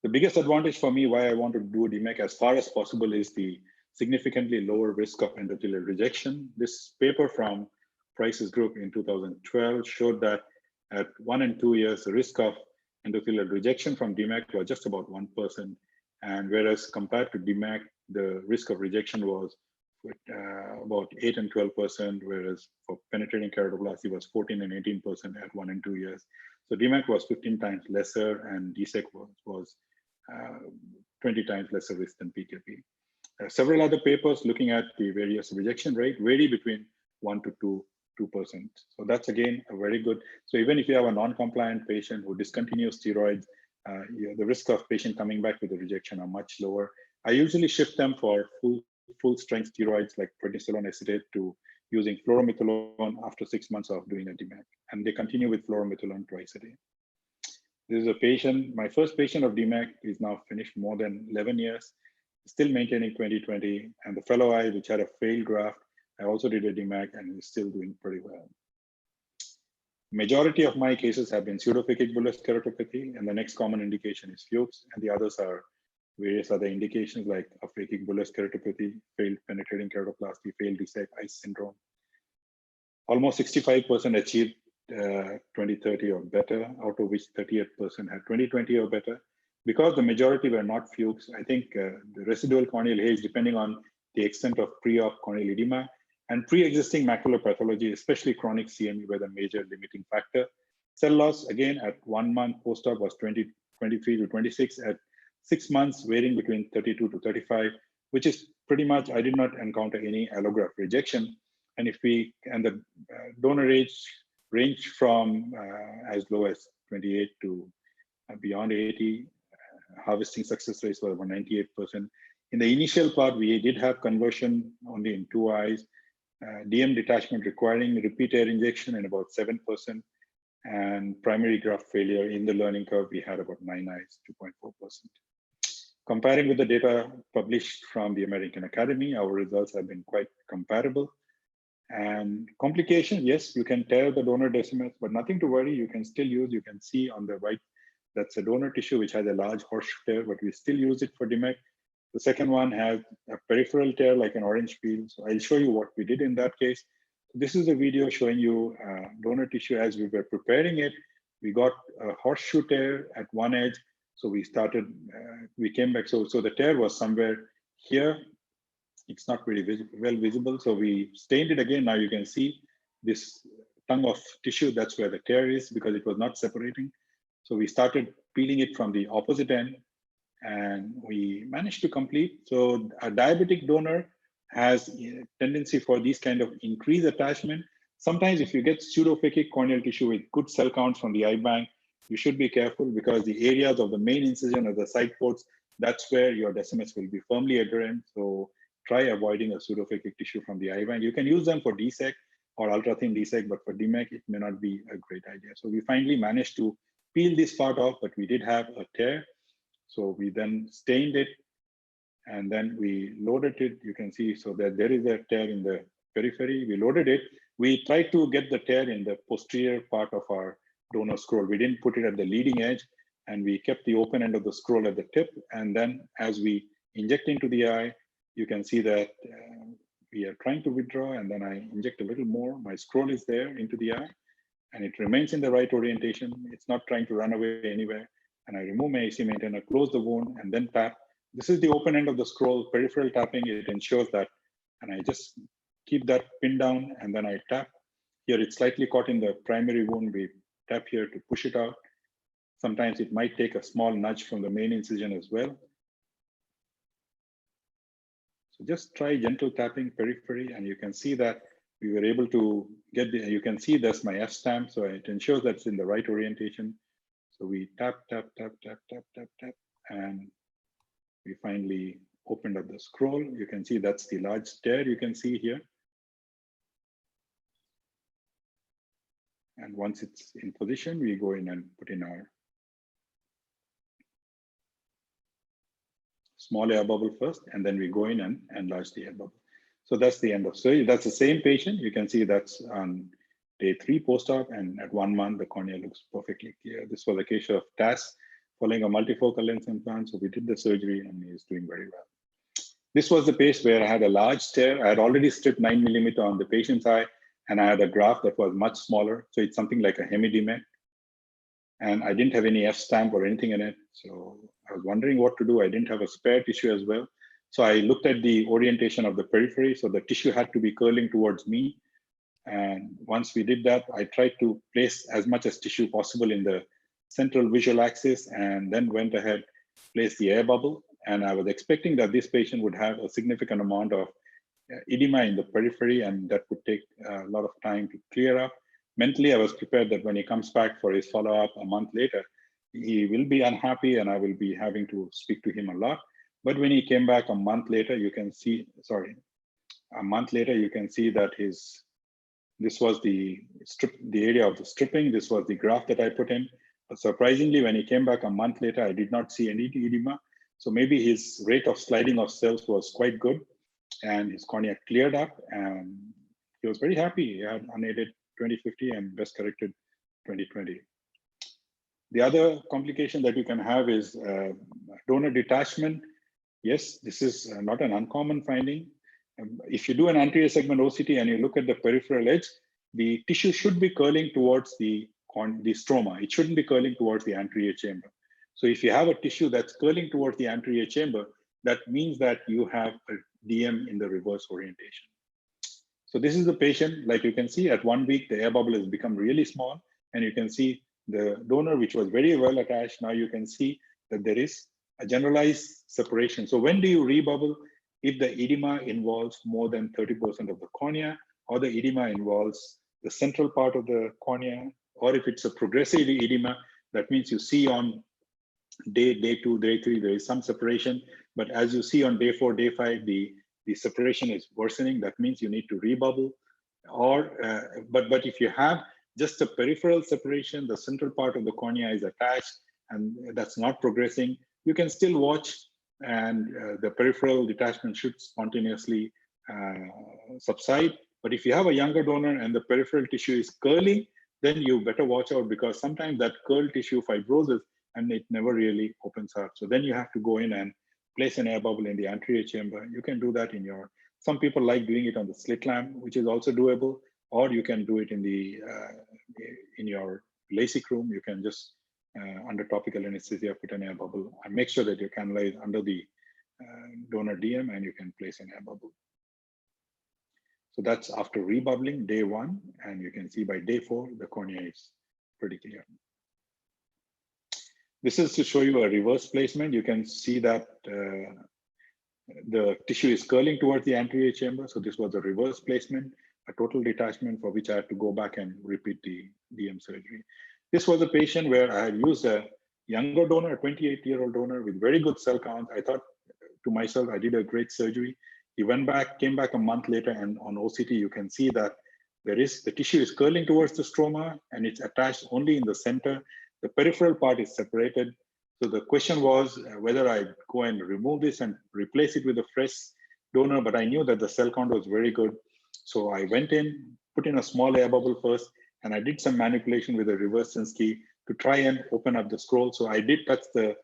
The biggest advantage for me, why I want to do DMEK as far as possible, is the significantly lower risk of endothelial rejection. This paper from Price's group in 2012 showed that at 1 and 2 years, the risk of endothelial rejection from DMEK was just about 1%. And whereas compared to DMEK, the risk of rejection was about 8 and 12%, whereas for penetrating keratoplasty was 14 and 18% at 1 and 2 years. So DMEK was 15 times lesser, and DSEK was 20 times lesser risk than PKP. Several other papers looking at the various rejection rate vary between 1 to 2%. So that's again a very good. So even if you have a non-compliant patient who discontinues steroids, the risk of patient coming back with a rejection are much lower. I usually shift them for full strength steroids like prednisolone acetate to using fluorometholone after 6 months of doing a DMEK, and they continue with fluorometholone twice a day. This is a patient, my first patient of DMEK is now finished more than 11 years, still maintaining 20/20, and the fellow eye, which had a failed graft, I also did a DMEK and is still doing pretty well. Majority of my cases have been pseudophakic bullous keratopathy, and the next common indication is Fuchs, and the others are various other indications like aphakic bullous keratopathy, failed penetrating keratoplasty, failed DSEK, ice syndrome. Almost 65% achieved 20/30 or better, out of which 38% had 20/20 or better. Because the majority were not Fuchs, I think the residual corneal haze, depending on the extent of pre-op corneal edema and pre-existing macular pathology, especially chronic CME, were the major limiting factor. Cell loss, again, at 1 month post-op was 23 to 26. At 6 months, varying between 32 to 35, which is pretty much, I did not encounter any allograft rejection. And the donor age range from as low as 28 to beyond 80. Harvesting success rates were about 98%. In the initial part, we did have conversion only in 2 eyes, DM detachment requiring repeat air injection in about 7%, and primary graft failure in the learning curve, we had about 9 eyes, 2.4%. Comparing with the data published from the American Academy, our results have been quite comparable. And complication, yes, you can tear the donor decimates, but nothing to worry. You can still use, you can see on the right, that's a donor tissue which has a large horseshoe tear, but we still use it for DMEK. The second one has a peripheral tear like an orange peel. So I'll show you what we did in that case. This is a video showing you donor tissue as we were preparing it. We got a horseshoe tear at one edge. So we started, we came back. So the tear was somewhere here. It's not really well visible. So we stained it again. Now you can see this tongue of tissue. That's where the tear is because it was not separating. So we started peeling it from the opposite end and we managed to complete. So a diabetic donor has a tendency for these kind of increased attachment. Sometimes if you get pseudophakic corneal tissue with good cell counts from the eye bank, you should be careful because the areas of the main incision or the side ports, that's where your decimates will be firmly adherent. So try avoiding a pseudophakic tissue from the eye bank. You can use them for DSEK or ultra-thin DSEK, but for DMEK, it may not be a great idea. So we finally managed to peel this part off, but we did have a tear. So we then stained it And then we loaded it. You can see so that there is a tear in the periphery. We loaded it. We tried to get the tear in the posterior part of our donor scroll. We didn't put it at the leading edge, and we kept the open end of the scroll at the tip. And then as we inject into the eye, you can see that we are trying to withdraw, and then I inject a little more. My scroll is there into the eye, and it remains in the right orientation. It's not trying to run away anywhere. And I remove my AC maintainer, close the wound, and then tap. This is the open end of the scroll, peripheral tapping. It ensures that, and I just keep that pin down, and then I tap. Here it's slightly caught in the primary wound. We tap here to push it out. Sometimes it might take a small nudge from the main incision as well. So just try gentle tapping periphery, and you can see that we were able to get the, you can see that's my F stamp, so it ensures that's in the right orientation. So we tap, tap, tap, tap, tap, tap, tap, and we finally opened up the scroll. You can see that's the large tear you can see here. And once it's in position, we go in and put in our small air bubble first, and then we go in and enlarge the air bubble. So that's the end of surgery. That's the same patient. You can see that's on day 3 post-op, and at 1 month, the cornea looks perfectly clear. This was a case of TAS following a multifocal lens implant. So we did the surgery, and he's doing very well. This was the case where I had a large tear. I had already stripped 9 mm on the patient's eye, and I had a graft that was much smaller. So it's something like a hemi-DMEK. And I didn't have any F stamp or anything in it. So I was wondering what to do. I didn't have a spare tissue as well. So I looked at the orientation of the periphery. So the tissue had to be curling towards me. And once we did that, I tried to place as much as tissue possible in the central visual axis, and then went ahead, placed the air bubble. And I was expecting that this patient would have a significant amount of edema in the periphery, and that would take a lot of time to clear up. Mentally, I was prepared that when he comes back for his follow-up a month later, he will be unhappy and I will be having to speak to him a lot. But when he came back a month later, you can see, a month later, you can see that this was the area of the stripping. This was the graft that I put in. But surprisingly, when he came back a month later, I did not see any edema. So maybe his rate of sliding of cells was quite good, and his cornea cleared up, and he was very happy. He had unaided 20/50 and best corrected 20/20. The other complication that you can have is donor detachment. Yes, this is not an uncommon finding. If you do an anterior segment OCT and you look at the peripheral edge, the tissue should be curling towards the stroma. It shouldn't be curling towards the anterior chamber. So if you have a tissue that's curling towards the anterior chamber, that means that you have a DM in the reverse orientation. So this is the patient. Like you can see, at 1 week, the air bubble has become really small, and you can see the donor, which was very well attached. Now you can see that there is a generalized separation. So when do you rebubble? If the edema involves more than 30% of the cornea, or the edema involves the central part of the cornea, or if it's a progressive edema, that means you see on day 2, day 3, there is some separation. But as you see on day 4, day 5, the separation is worsening. That means you need to rebubble. Or, but if you have just a peripheral separation, the central part of the cornea is attached, and that's not progressing, you can still watch, and the peripheral detachment should spontaneously subside. But if you have a younger donor and the peripheral tissue is curling, then you better watch out, because sometimes that curled tissue fibroses and it never really opens up. So then you have to go in and place an air bubble in the anterior chamber. You can do that in your, some people like doing it on the slit lamp, which is also doable, or you can do it in the in your LASIK room. You can just under topical anesthesia put an air bubble and make sure that you canalize under the donor DM, and you can place an air bubble. So that's after rebubbling, day 1, and you can see by day 4 the cornea is pretty clear. This is to show you a reverse placement. You can see that the tissue is curling towards the anterior chamber. So this was a reverse placement, a total detachment, for which I had to go back and repeat the DM surgery. This was a patient where I had used a younger donor, a 28-year-old donor with very good cell count. I thought to myself, I did a great surgery. He went back, came back a month later, and on OCT, you can see that the tissue is curling towards the stroma, and it's attached only in the center. The peripheral part is separated. So the question was whether I'd go and remove this and replace it with a fresh donor, but I knew that the cell count was very good. So I went in, put in a small air bubble first, and I did some manipulation with a reverse sense key to try and open up the scroll. So I did touch the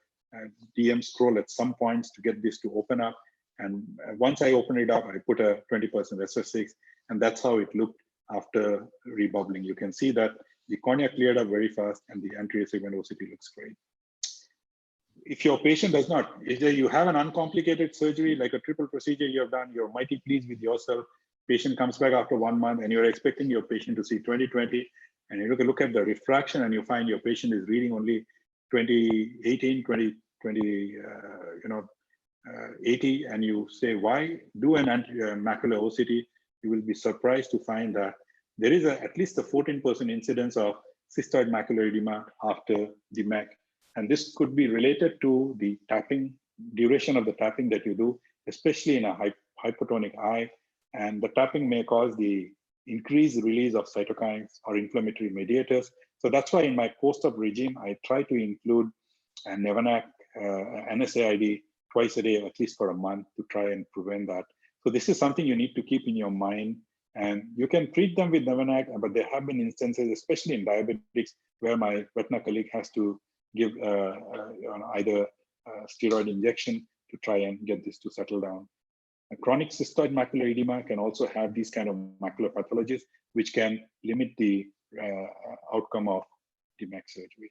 DM scroll at some points to get this to open up. And once I opened it up, I put a 20% SF6, and that's how it looked after rebubbling. You can see that the cornea cleared up very fast and the anterior segment OCT looks great. If your patient does not, either you have an uncomplicated surgery, like a triple procedure you have done, you're mighty pleased with yourself, patient comes back after 1 month and you're expecting your patient to see 20/20, and you look at the refraction and you find your patient is reading only 20/18, 20/20, 80, and you say, why? Do an macular OCT. You will be surprised to find that there is at least a 14% incidence of cystoid macular edema after DMEK. And this could be related to the tapping, duration of the tapping that you do, especially in a hypotonic eye. And the tapping may cause the increased release of cytokines or inflammatory mediators. So that's why in my post-op regime, I try to include a Nevenac, NSAID twice a day, at least for a month, to try and prevent that. So this is something you need to keep in your mind. And you can treat them with Nevenac, but there have been instances, especially in diabetics, where my retina colleague has to give either a steroid injection to try and get this to settle down. A chronic cystoid macular edema can also have these kind of macular pathologies, which can limit the outcome of DMEK surgery.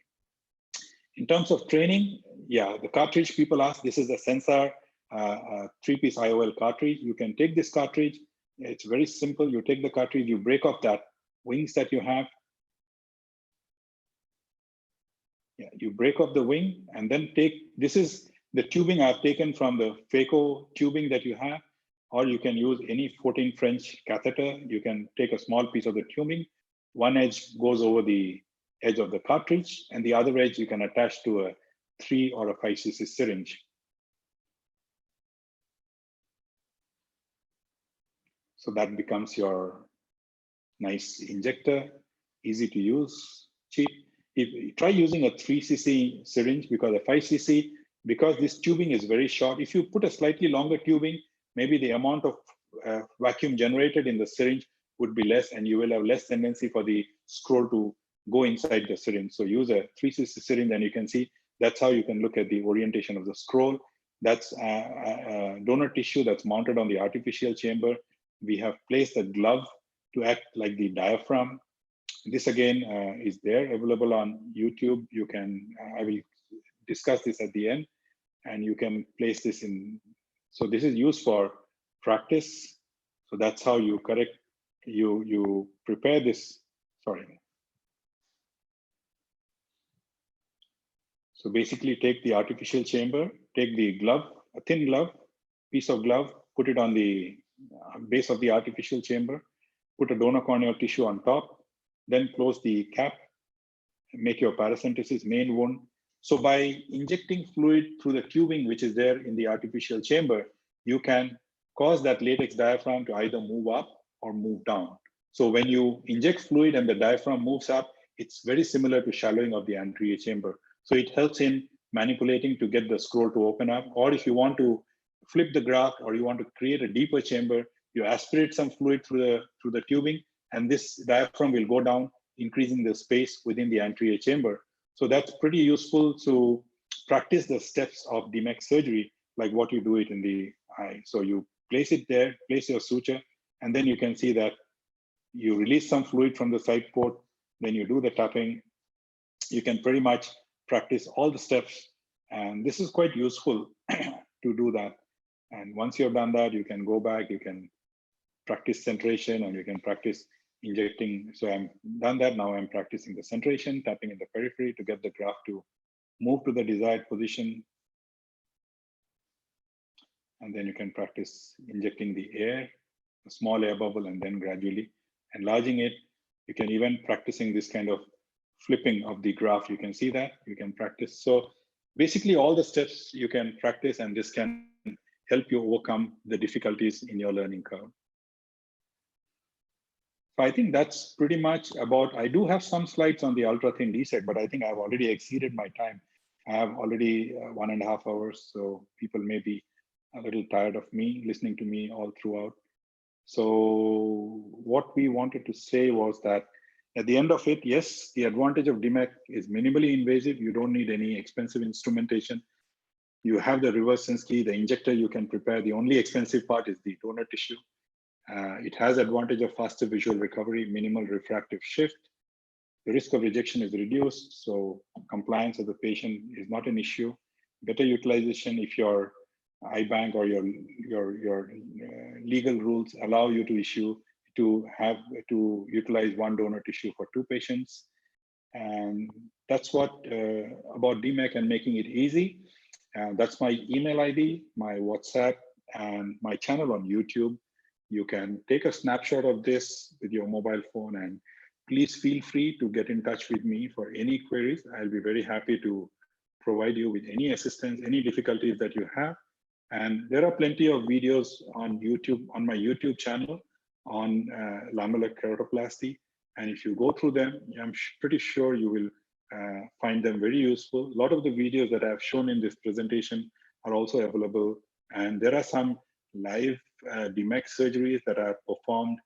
In terms of training, yeah, the cartridge people ask, this is a Sensor 3-piece IOL cartridge. You can take this cartridge. It's very simple. You take the cartridge, you break off that wings that you have. Yeah, you break off the wing and then this is the tubing I've taken from the phaco tubing that you have, or you can use any 14 French catheter. You can take a small piece of the tubing. One edge goes over the edge of the cartridge, and the other edge you can attach to a 3 or a 5 cc syringe. So that becomes your nice injector, easy to use, cheap. If you try using a 3 cc syringe, because a 5 cc, because this tubing is very short, if you put a slightly longer tubing, maybe the amount of vacuum generated in the syringe would be less, and you will have less tendency for the scroll to go inside the syringe. So use a 3 cc syringe, and you can see that's how you can look at the orientation of the scroll. That's donor tissue that's mounted on the artificial chamber. We have placed a glove to act like the diaphragm. This again is there, available on YouTube. You can, I will discuss this at the end, and you can place this in. So this is used for practice. So that's how you correct, you prepare this, sorry. So basically take the artificial chamber, take the glove, a thin glove, piece of glove, put it on the base of the artificial chamber, put a donor corneal tissue on top, then close the cap, make your paracentesis main wound. So by injecting fluid through the tubing, which is there in the artificial chamber, you can cause that latex diaphragm to either move up or move down. So when you inject fluid and the diaphragm moves up, it's very similar to shallowing of the anterior chamber. So it helps in manipulating to get the scroll to open up. Or if you want to flip the graft, or you want to create a deeper chamber, you aspirate some fluid through the tubing, and this diaphragm will go down, increasing the space within the anterior chamber. So that's pretty useful to practice the steps of DMEK surgery, like what you do it in the eye. So you place it there, place your suture, and then you can see that you release some fluid from the side port, then you do the tapping. You can pretty much practice all the steps, and this is quite useful to do that. And once you've done that, you can go back, you can practice centration, and you can practice injecting. So I'm done that. Now I'm practicing the centration, tapping in the periphery to get the graft to move to the desired position. And then you can practice injecting the air, a small air bubble, and then gradually enlarging it. You can even practicing this kind of flipping of the graft. You can see that, you can practice. So basically all the steps you can practice, and this can help you overcome the difficulties in your learning curve. So I think that's pretty much about, I do have some slides on the ultra thin DSET, but I think I've already exceeded my time. I have already 1.5 hours, so people may be a little tired of me, listening to me all throughout. So what we wanted to say was that at the end of it, yes, the advantage of DMEK is minimally invasive. You don't need any expensive instrumentation. You have the reverse sense key, the injector you can prepare. The only expensive part is the donor tissue. It has advantage of faster visual recovery, minimal refractive shift. The risk of rejection is reduced, so compliance of the patient is not an issue. Better utilization if your IBank or your legal rules allow you to utilize one donor tissue for 2 patients. And that's what about DMEK and making it easy. That's my email ID, my WhatsApp, and my channel on YouTube. You can take a snapshot of this with your mobile phone, and please feel free to get in touch with me for any queries. I'll be very happy to provide you with any assistance, any difficulties that you have. And there are plenty of videos on YouTube, on my YouTube channel on lamellar keratoplasty. And if you go through them, I'm pretty sure you will find them very useful. A lot of the videos that I've shown in this presentation are also available. And there are some live DMEK surgeries that are performed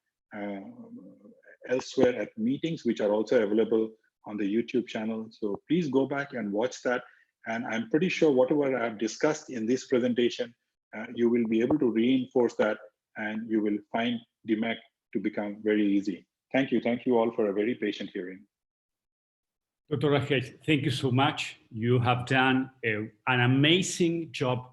elsewhere at meetings, which are also available on the YouTube channel. So please go back and watch that. And I'm pretty sure whatever I've discussed in this presentation, you will be able to reinforce that, and you will find DMEK to become very easy. Thank you. Thank you all for a very patient hearing. Dr. Rajesh, thank you so much. You have done an amazing job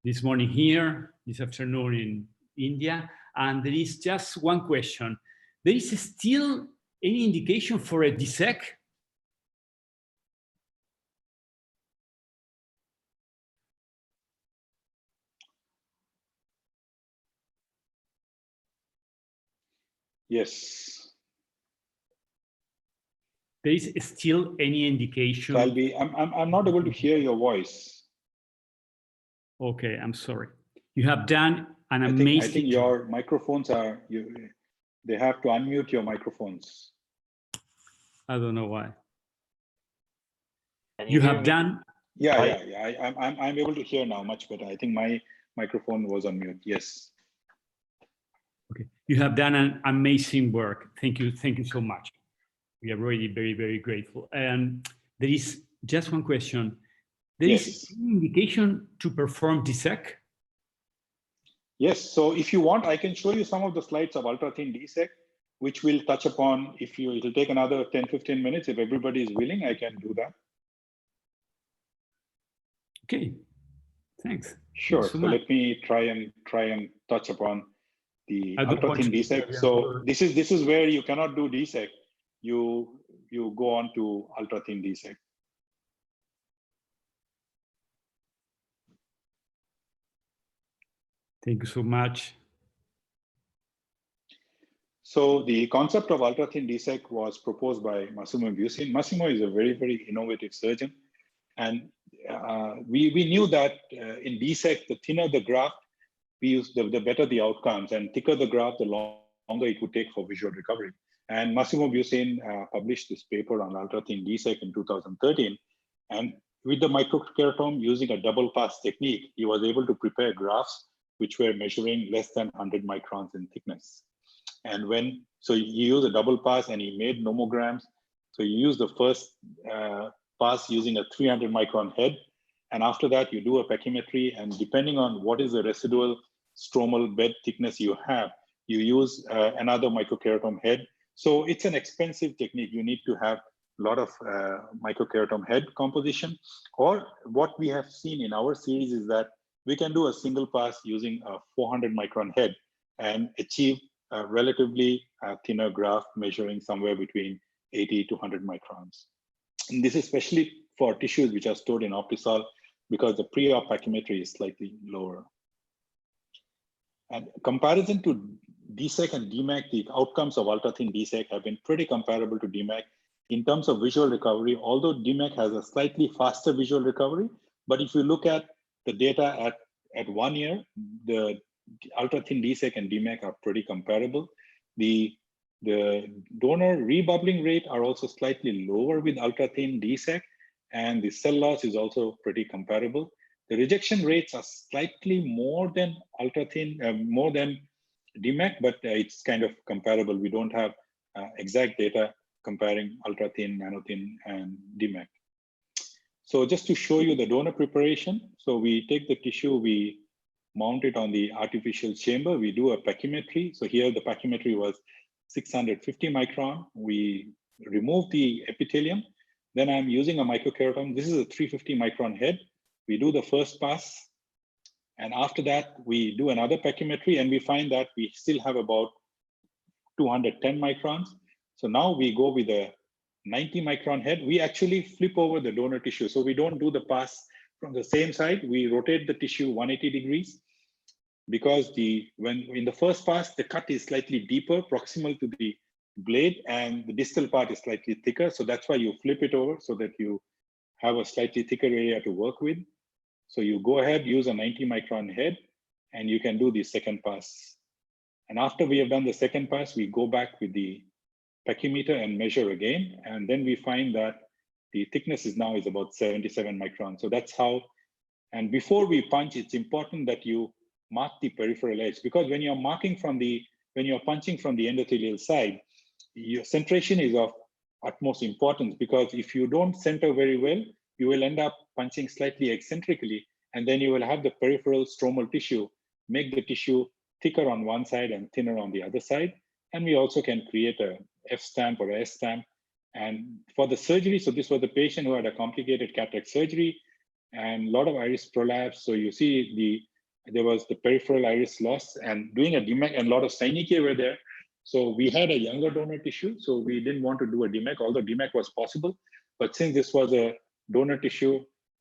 this morning here, this afternoon in India. And there is just one question. There is still any indication for a DSEK? Yes. There is still any indication? So I'm not able to hear your voice. Okay, I'm sorry. You have done an amazing I think your microphones are, they have to unmute your microphones. I don't know why. You have done. Yeah. I'm able to hear now much better. I think my microphone was on mute. Yes. Okay. You have done an amazing work. Thank you. Thank you so much. We are really very, very grateful. And there is just one question. There is any indication to perform DSEK? Yes. So if you want, I can show you some of the slides of ultra-thin DSEK, which we'll touch upon. It'll take another 10-15 minutes. If everybody is willing, I can do that. Okay. Thanks. Sure. Thanks so much. let me try and touch upon the ultra-thin DSEK. So this is where you cannot do DSEK. You go on to ultra-thin DSEK. Thank you so much. So the concept of ultra-thin DSEK was proposed by Massimo Busin. Massimo is a very, very innovative surgeon. And we knew that in DSEK, the thinner the graft, the better the outcomes, and thicker the graft, the longer it would take for visual recovery. And Massimo Busin published this paper on ultra-thin DSEK in 2013. And with the microkeratome using a double pass technique, he was able to prepare grafts which were measuring less than 100 microns in thickness. And so he used a double pass and he made nomograms. So you use the first pass using a 300 micron head. And after that, you do a pachymetry. And depending on what is the residual stromal bed thickness you have, you use another microkeratome head. So it's an expensive technique. You need to have a lot of microkeratome head composition. Or what we have seen in our series is that we can do a single pass using a 400 micron head and achieve a relatively thinner graft measuring somewhere between 80 to 100 microns. And this is especially for tissues which are stored in Optisol because the pre-op pachymetry is slightly lower. And comparison to DSEK and DMEK, the outcomes of ultra-thin DSEK have been pretty comparable to DMEK in terms of visual recovery, although DMEK has a slightly faster visual recovery. But if you look at the data at 1 year, the ultra-thin DSEK and DMEK are pretty comparable. The donor rebubbling rate are also slightly lower with ultra-thin DSEK. and the cell loss is also pretty comparable. The rejection rates are slightly more than ultra-thin, more than DMEK, but it's kind of comparable. We don't have exact data comparing ultra-thin, nano-thin, and DMEK. So just to show you the donor preparation, so we take the tissue, we mount it on the artificial chamber, we do a pachymetry. So here the pachymetry was 650 micron. We remove the epithelium. Then I'm using a microkeratome. This is a 350 micron head. We do the first pass. And after that, we do another pachymetry and we find that we still have about 210 microns. So now we go with a 90 micron head. We actually flip over the donor tissue. So we don't do the pass from the same side. We rotate the tissue 180 degrees because when in the first pass, the cut is slightly deeper, proximal to the blade, and the distal part is slightly thicker. So that's why you flip it over so that you have a slightly thicker area to work with. So you go ahead, use a 90 micron head, and you can do the second pass. And after we have done the second pass, we go back with the pachymeter and measure again. And then we find that the thickness is about 77 microns. So that's how, and before we punch, it's important that you mark the peripheral edge, because when you're punching from the endothelial side, your centration is of utmost importance, because if you don't center very well, you will end up punching slightly eccentrically, and then you will have the peripheral stromal tissue make the tissue thicker on one side and thinner on the other side. And we also can create a F stamp or a S stamp. And for the surgery, so this was the patient who had a complicated cataract surgery and a lot of iris prolapse. So you see there was the peripheral iris loss, and doing a DMEK, and a lot of synechiae were there. So we had a younger donor tissue, so we didn't want to do a DMEK, although DMEK was possible. But since this was a donor tissue,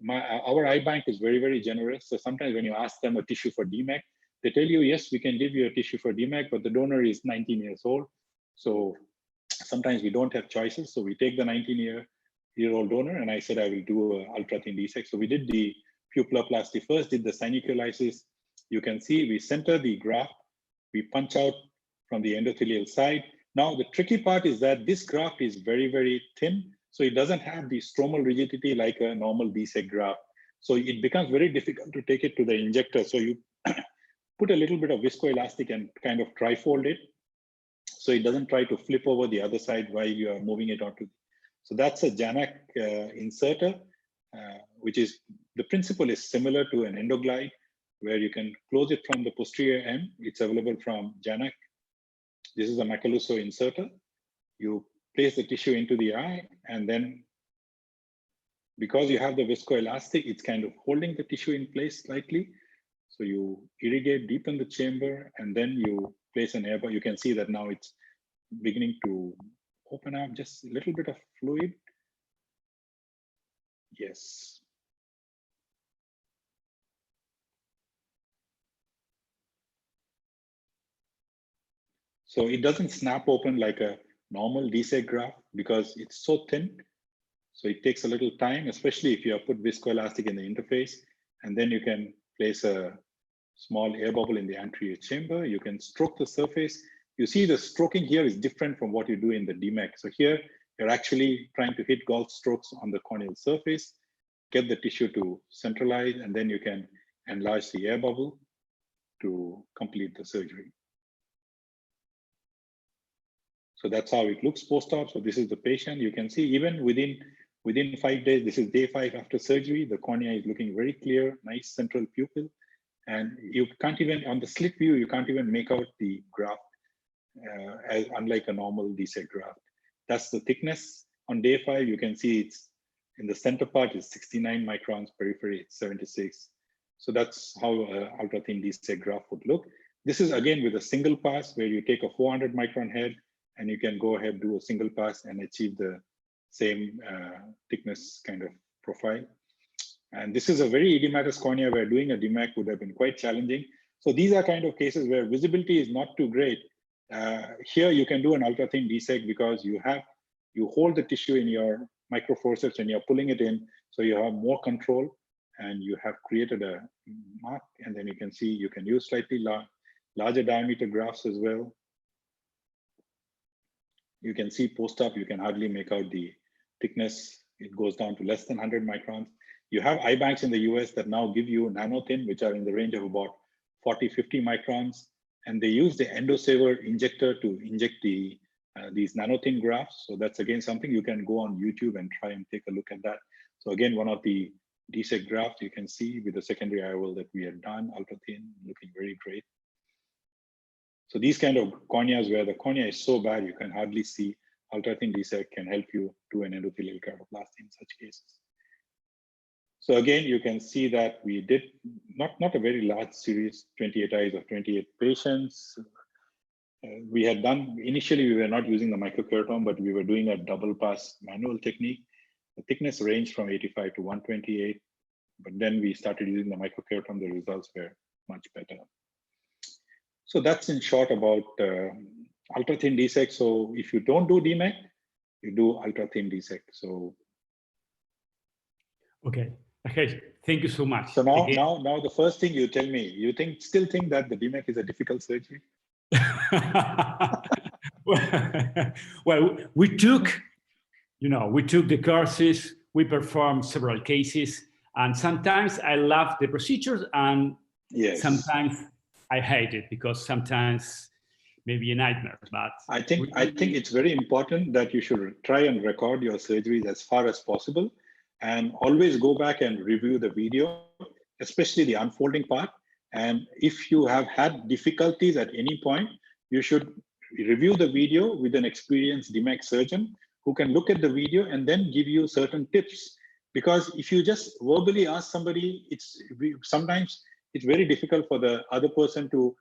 our eye bank is very, very generous. So sometimes when you ask them a tissue for DMEK, they tell you, yes, we can give you a tissue for DMEK, but the donor is 19 years old. So sometimes we don't have choices. So we take the 19-year-old donor, and I said, I will do an ultra-thin DSEK. So we did the pupilloplasty first, did the synechiolisis. You can see we center the graft, we punch out from the endothelial side. Now, the tricky part is that this graft is very, very thin. So it doesn't have the stromal rigidity like a normal DSEK graft. So it becomes very difficult to take it to the injector. So you put a little bit of viscoelastic and kind of trifold it, so it doesn't try to flip over the other side while you are moving it onto. So that's a JANAC inserter, which is, the principle is similar to an endoglide, where you can close it from the posterior end. It's available from JANAC. This is a Macaluso inserter. You place the tissue into the eye, and then because you have the viscoelastic, it's kind of holding the tissue in place slightly. So you irrigate deep in the chamber, and then you place an air bubble. You can see that now it's beginning to open up, just a little bit of fluid. Yes. So it doesn't snap open like a normal DSEK graft because it's so thin. So it takes a little time, especially if you have put viscoelastic in the interface, and then you can place a small air bubble in the anterior chamber. You can stroke the surface. You see the stroking here is different from what you do in the DMEK. So here you're actually trying to hit golf strokes on the corneal surface, get the tissue to centralize, and then you can enlarge the air bubble to complete the surgery. So that's how it looks post-op. So this is the patient. You can see even within 5 days, this is day 5 after surgery, the cornea is looking very clear, nice central pupil. And you can't even, on the slit view, you can't even make out the graft, unlike a normal DSEK graft. That's the thickness. On day 5, you can see it's in the center part is 69 microns, periphery it's 76. So that's how ultra-thin DSEK graft would look. This is again with a single pass where you take a 400 micron head and you can go ahead, do a single pass and achieve the same thickness kind of profile. And this is a very edematous cornea where doing a DMEK would have been quite challenging. So these are kind of cases where visibility is not too great. Here you can do an ultra-thin DSEK because you hold the tissue in your microforceps and you're pulling it in, so you have more control and you have created a mark. And then you can see you can use slightly larger diameter grafts as well. You can see post-op, you can hardly make out the thickness it goes down to less than 100 microns. You have eye banks in the US that now give you nano-thin, which are in the range of about 40, 50 microns. And they use the endosaver injector to inject these nano-thin grafts. So that's again something you can go on YouTube and try and take a look at that. So again, one of the DSEK grafts you can see with the secondary IOL that we had done, ultra-thin, looking very great. So these kind of corneas where the cornea is so bad you can hardly see, ultra-thin DSEK can help you do an endothelial keratoplasty in such cases. So again, you can see that we did not a very large series, 28 eyes of 28 patients. We had done, initially we were not using the microkeratome, but we were doing a double pass manual technique. The thickness ranged from 85 to 128, but then we started using the microkeratome, the results were much better. So that's in short about ultra-thin DSEK. So if you don't do DMEK, you do ultra-thin DSEK. So. Okay, okay, thank you so much. So now the first thing you tell me, you still think that the DMEK is a difficult surgery? Well, we took the courses, we performed several cases, and sometimes I love the procedures, and yes, sometimes I hate it because sometimes maybe a nightmare. But I think it's very important that you should try and record your surgeries as far as possible, and always go back and review the video, especially the unfolding part. And if you have had difficulties at any point, you should review the video with an experienced DMEK surgeon who can look at the video and then give you certain tips. Because if you just verbally ask somebody, sometimes it's very difficult for the other person to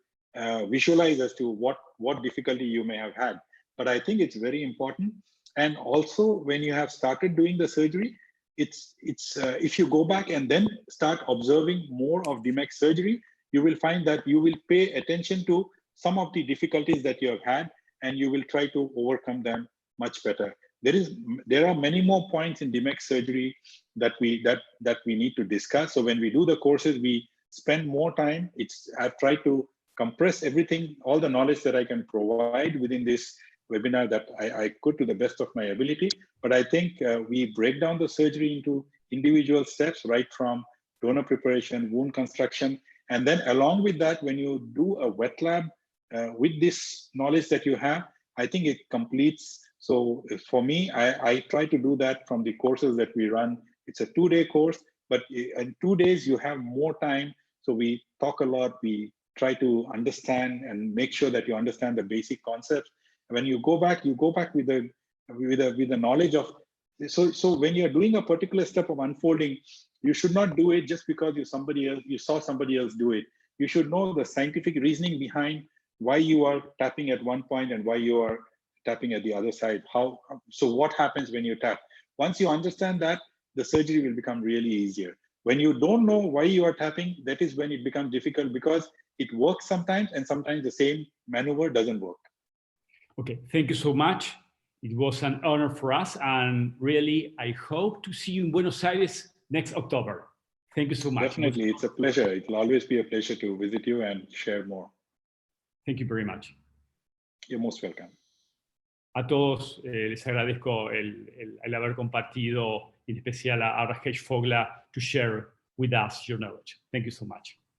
visualize as to what difficulty you may have had. But I think it's very important. And also when you have started doing the surgery, if you go back and then start observing more of DMEK surgery, you will find that you will pay attention to some of the difficulties that you have had, and you will try to overcome them much better. There are many more points in DMEK surgery that we need to discuss. So when we do the courses, we spend more time. I've tried to compress everything, all the knowledge that I can provide within this webinar that I could to the best of my ability. But I think we break down the surgery into individual steps, right from donor preparation, wound construction, and then along with that, when you do a wet lab with this knowledge that you have, I think it completes. So for me, I try to do that from the courses that we run. It's a 2-day course, but in 2 days you have more time. So we talk a lot, we try to understand and make sure that you understand the basic concepts. When you go back with the knowledge of, so when you're doing a particular step of unfolding, you should not do it just because you saw somebody else do it. You should know the scientific reasoning behind why you are tapping at one point and why you are tapping at the other side. So what happens when you tap? Once you understand that, the surgery will become really easier. When you don't know why you are tapping, that is when it becomes difficult, because it works sometimes and sometimes the same maneuver doesn't work. Okay, thank you so much. It was an honor for us, and really, I hope to see you in Buenos Aires next October. Thank you so much. Definitely, it's a pleasure. It will always be a pleasure to visit you and share more. Thank you very much. You're most welcome. A todos les agradezco el haber compartido, en especial a Rajesh Fogla, to share with us your knowledge. Thank you so much.